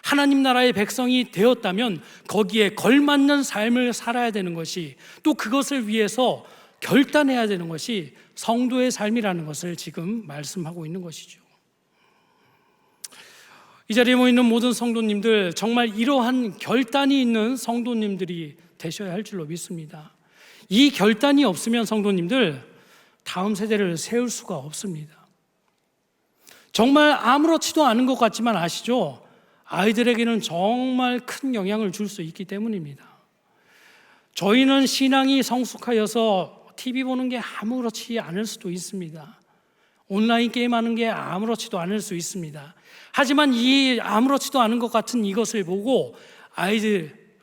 하나님 나라의 백성이 되었다면 거기에 걸맞는 삶을 살아야 되는 것이, 또 그것을 위해서 결단해야 되는 것이 성도의 삶이라는 것을 지금 말씀하고 있는 것이죠. 이 자리에 모이는 모든 성도님들, 정말 이러한 결단이 있는 성도님들이 되셔야 할 줄로 믿습니다. 이 결단이 없으면 성도님들 다음 세대를 세울 수가 없습니다. 정말 아무렇지도 않은 것 같지만 아시죠? 아이들에게는 정말 큰 영향을 줄 수 있기 때문입니다. 저희는 신앙이 성숙하여서 TV 보는 게 아무렇지 않을 수도 있습니다. 온라인 게임하는 게 아무렇지도 않을 수 있습니다. 하지만 이 아무렇지도 않은 것 같은 이것을 보고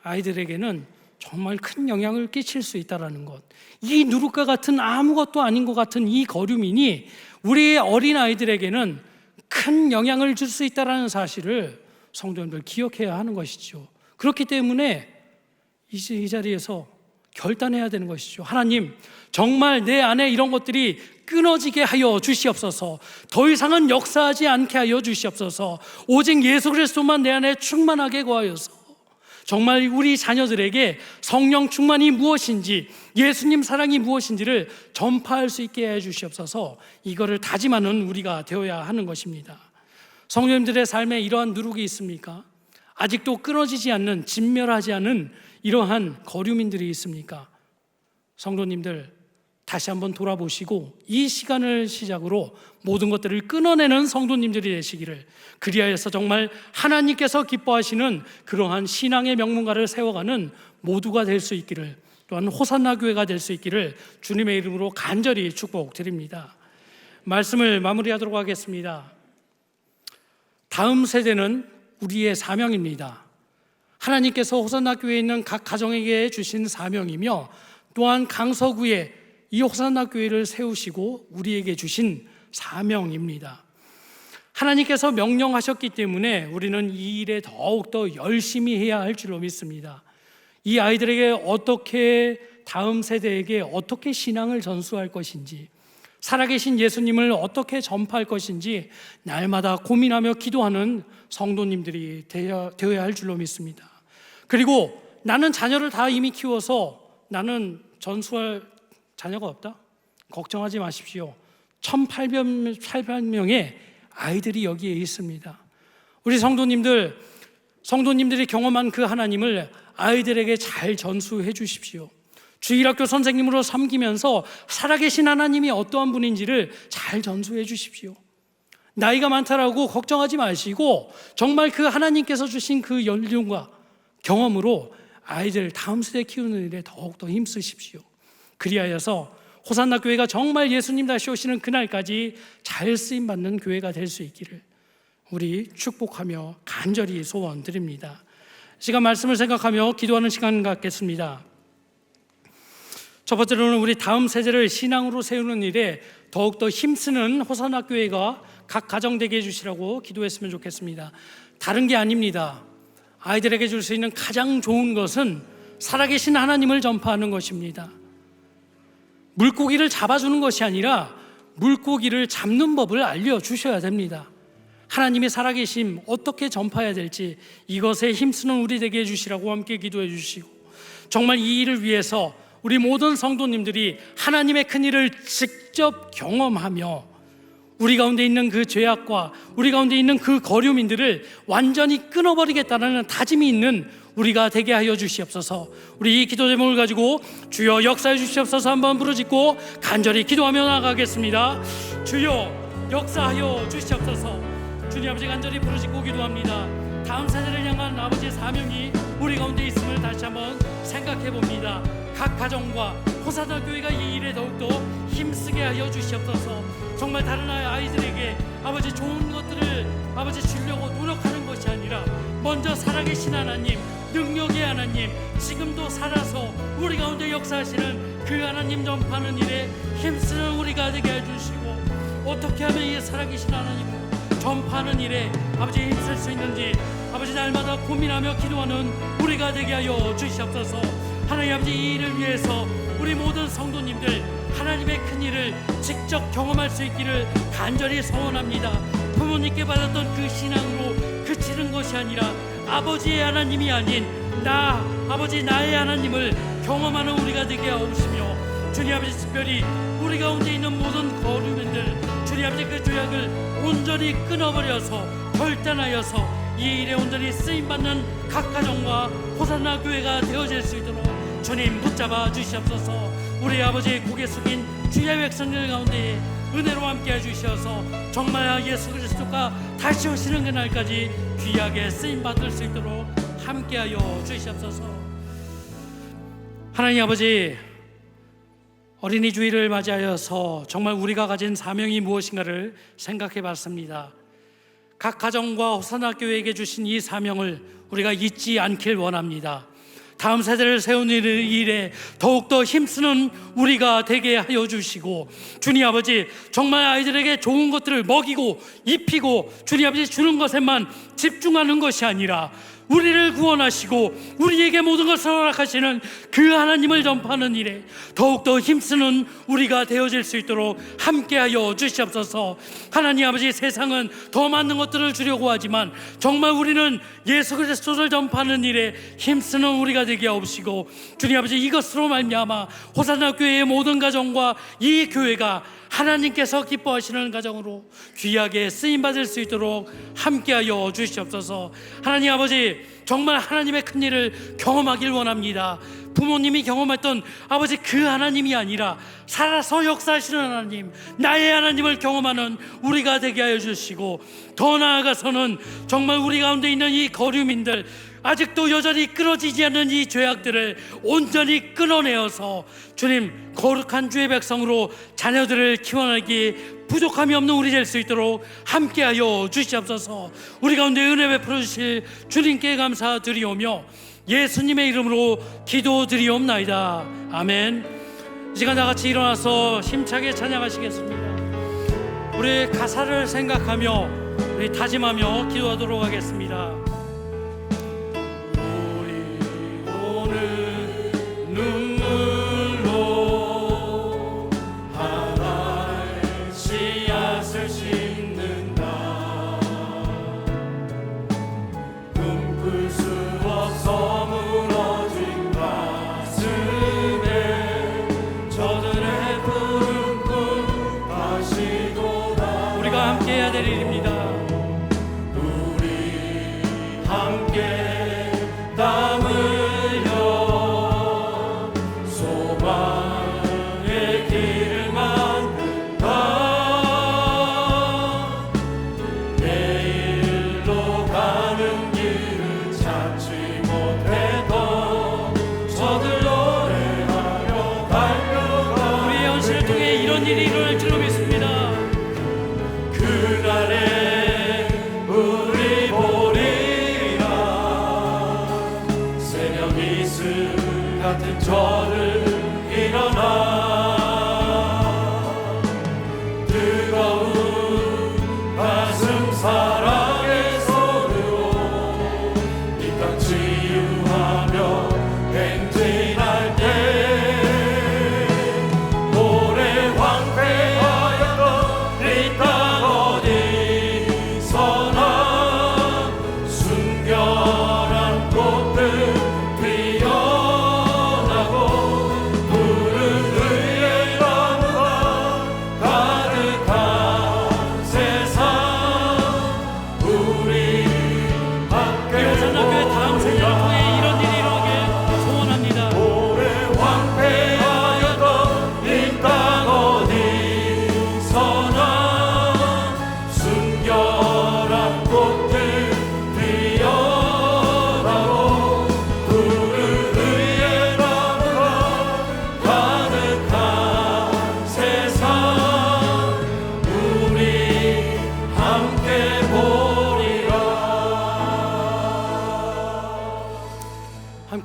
아이들에게는 정말 큰 영향을 끼칠 수 있다는 것, 이 누룩과 같은 아무것도 아닌 것 같은 이 거류민이 우리의 어린 아이들에게는 큰 영향을 줄 수 있다는 사실을 성도님들 기억해야 하는 것이죠. 그렇기 때문에 이 자리에서 결단해야 되는 것이죠. 하나님, 정말 내 안에 이런 것들이 끊어지게 하여 주시옵소서. 더 이상은 역사하지 않게 하여 주시옵소서. 오직 예수 그리스도만 내 안에 충만하게 거하여서 정말 우리 자녀들에게 성령 충만이 무엇인지, 예수님 사랑이 무엇인지를 전파할 수 있게 해 주시옵소서. 이거를 다짐하는 우리가 되어야 하는 것입니다. 성도님들의 삶에 이러한 누룩이 있습니까? 아직도 끊어지지 않는, 진멸하지 않은 이러한 거류민들이 있습니까? 성도님들 다시 한번 돌아보시고 이 시간을 시작으로 모든 것들을 끊어내는 성도님들이 되시기를, 그리하여서 정말 하나님께서 기뻐하시는 그러한 신앙의 명문가를 세워가는 모두가 될 수 있기를, 또한 호산나 교회가 될 수 있기를 주님의 이름으로 간절히 축복드립니다. 말씀을 마무리하도록 하겠습니다. 다음 세대는 우리의 사명입니다. 하나님께서 호산나 교회에 있는 각 가정에게 주신 사명이며, 또한 강서구에 이 호산나 교회를 세우시고 우리에게 주신 사명입니다. 하나님께서 명령하셨기 때문에 우리는 이 일에 더욱더 열심히 해야 할 줄로 믿습니다. 이 아이들에게 어떻게, 다음 세대에게 어떻게 신앙을 전수할 것인지, 살아계신 예수님을 어떻게 전파할 것인지 날마다 고민하며 기도하는 성도님들이 되어야 할 줄로 믿습니다. 그리고 나는 자녀를 다 이미 키워서 나는 전수할 자녀가 없다? 걱정하지 마십시오. 1,800명의 아이들이 여기에 있습니다. 우리 성도님들이 경험한 그 하나님을 아이들에게 잘 전수해 주십시오. 주일학교 선생님으로 섬기면서 살아계신 하나님이 어떠한 분인지를 잘 전수해 주십시오. 나이가 많다라고 걱정하지 마시고 정말 그 하나님께서 주신 그 연륜과 경험으로 아이들 다음 세대 키우는 일에 더욱더 힘쓰십시오. 그리하여서 호산나 교회가 정말 예수님 다시 오시는 그날까지 잘 쓰임받는 교회가 될 수 있기를 우리 축복하며 간절히 소원드립니다. 시간 말씀을 생각하며 기도하는 시간 갖겠습니다. 첫 번째로는 우리 다음 세대를 신앙으로 세우는 일에 더욱더 힘쓰는 호산나 교회가 각 가정 되게 해주시라고 기도했으면 좋겠습니다. 다른 게 아닙니다. 아이들에게 줄 수 있는 가장 좋은 것은 살아계신 하나님을 전파하는 것입니다. 물고기를 잡아주는 것이 아니라 물고기를 잡는 법을 알려주셔야 됩니다. 하나님의 살아계심 어떻게 전파해야 될지 이것에 힘쓰는 우리 되게 해주시라고 함께 기도해 주시고, 정말 이 일을 위해서 우리 모든 성도님들이 하나님의 큰 일을 직접 경험하며 우리 가운데 있는 그 죄악과 우리 가운데 있는 그 거류민들을 완전히 끊어버리겠다는 다짐이 있는 우리가 되게 하여 주시옵소서. 우리 이 기도 제목을 가지고 주여 역사해 주시옵소서 한번 부르짖고 간절히 기도하며 나아가겠습니다. 주여 역사하여 주시옵소서. 주님 아버지 간절히 부르짖고 기도합니다. 다음 세대를 향한 아버지의 사명이 우리 가운데 있음을 다시 한번 생각해 봅니다. 각 가정과 호사나 교회가 이 일에 더욱더 힘쓰게 하여 주시옵소서. 정말 다른 아이들에게 아버지 좋은 것들을 아버지 주려고 노력하는 것이 아니라 먼저 살아계신 하나님, 능력의 하나님, 지금도 살아서 우리 가운데 역사하시는 그 하나님 전파하는 일에 힘쓰는 우리가 되게 해주시고, 어떻게 하면 이 살아계신 하나님을 전파하는 일에 아버지 힘쓸 수 있는지 아버지 날마다 고민하며 기도하는 우리가 되게 하여 주시옵소서. 하나님 아버지 이 일을 위해서 우리 모든 성도님들 하나님의 큰 일을 직접 경험할 수 있기를 간절히 소원합니다. 부모님께 받았던 그 신앙으로 그치는 것이 아니라 아버지의 하나님이 아닌 나 아버지 나의 하나님을 경험하는 우리가 되게 하옵시며, 주님 아버지 특별히 우리 가운데 있는 모든 거류민들 주님 아버지 그 죄악을 온전히 끊어버려서 결단하여서 이 일에 온전히 쓰임받는 각 가정과 호산나 교회가 되어질 수 있도록 주님 붙잡아 주시옵소서. 우리 아버지 고개 숙인 주의 백성들 가운데 은혜로 함께 해주셔서 정말 예수 그리스도가 다시 오시는 그날까지 귀하게 쓰임받을 수 있도록 함께하여 주시옵소서. 하나님 아버지, 어린이 주일을 맞이하여서 정말 우리가 가진 사명이 무엇인가를 생각해 봤습니다. 각 가정과 호사나 교회에게 주신 이 사명을 우리가 잊지 않길 원합니다. 다음 세대를 세우는 일에 더욱더 힘쓰는 우리가 되게 하여 주시고, 주님 아버지 정말 아이들에게 좋은 것들을 먹이고 입히고 주님 아버지 주는 것에만 집중하는 것이 아니라 우리를 구원하시고 우리에게 모든 것을 허락하시는 그 하나님을 전파하는 일에 더욱더 힘쓰는 우리가 되어질 수 있도록 함께하여 주시옵소서. 하나님 아버지, 세상은 더 많은 것들을 주려고 하지만 정말 우리는 예수 그리스도를 전파하는 일에 힘쓰는 우리가 되게 하옵시고, 주님 아버지 이것으로 말미암아 호산나 교회의 모든 가정과 이 교회가 하나님께서 기뻐하시는 가정으로 귀하게 쓰임받을 수 있도록 함께하여 주시옵소서. 하나님 아버지, 정말 하나님의 큰 일을 경험하길 원합니다. 부모님이 경험했던 아버지 그 하나님이 아니라 살아서 역사하시는 하나님, 나의 하나님을 경험하는 우리가 되게 하여 주시고, 더 나아가서는 정말 우리 가운데 있는 이 거류민들, 아직도 여전히 끊어지지 않는 이 죄악들을 온전히 끊어내어서 주님 거룩한 주의 백성으로 자녀들을 키워내기 부족함이 없는 우리 될 수 있도록 함께하여 주시옵소서. 우리 가운데 은혜 베풀어 주실 주님께 감사드리오며 예수님의 이름으로 기도드리옵나이다. 아멘. 이 시간 다 같이 일어나서 힘차게 찬양하시겠습니다. 우리 가사를 생각하며 우리 다짐하며 기도하도록 하겠습니다. 눈물로 하나의 씨앗을 심는다. 꿈꿀 수 없어 무너진 가슴에 저들의 푸른 꿈 다시 돋아. 우리가 함께 해야 될 일입니다. 우리 함께 땀 흘려 소망의 길을 만든다. 내일로 가는 길을 찾지 못해도 저들 노래하며 달려가. 우리의 헌신을 통해 이런 일이 일어날 줄로 믿습니다. 그날에 우리 보리라. 새벽 이슬 같은 저를 일어나. 뜨거운 가슴 사랑의 손으로 이 땅 치유하며 행진할 때 오래 황폐하였던 이 땅 어디서나 순결한 꽃들 피어나고 푸른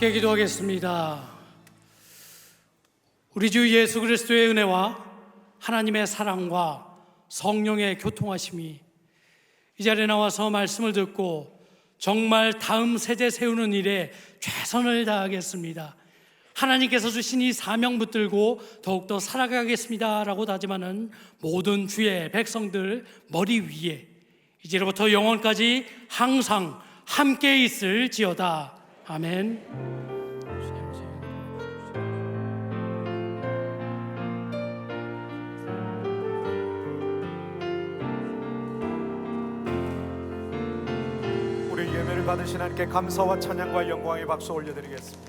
함께 기도하겠습니다. 우리 주 예수 그리스도의 은혜와 하나님의 사랑과 성령의 교통하심이 이 자리에 나와서 말씀을 듣고 정말 다음 세대 세우는 일에 최선을 다하겠습니다. 하나님께서 주신 이 사명 붙들고 더욱더 살아가겠습니다 라고 다짐하는 모든 주의 백성들 머리 위에 이제로부터 영원까지 항상 함께 있을지어다. 아멘. 우리 예배를 받으신 하나님께 감사와 찬양과 영광의 박수 올려드리겠습니다.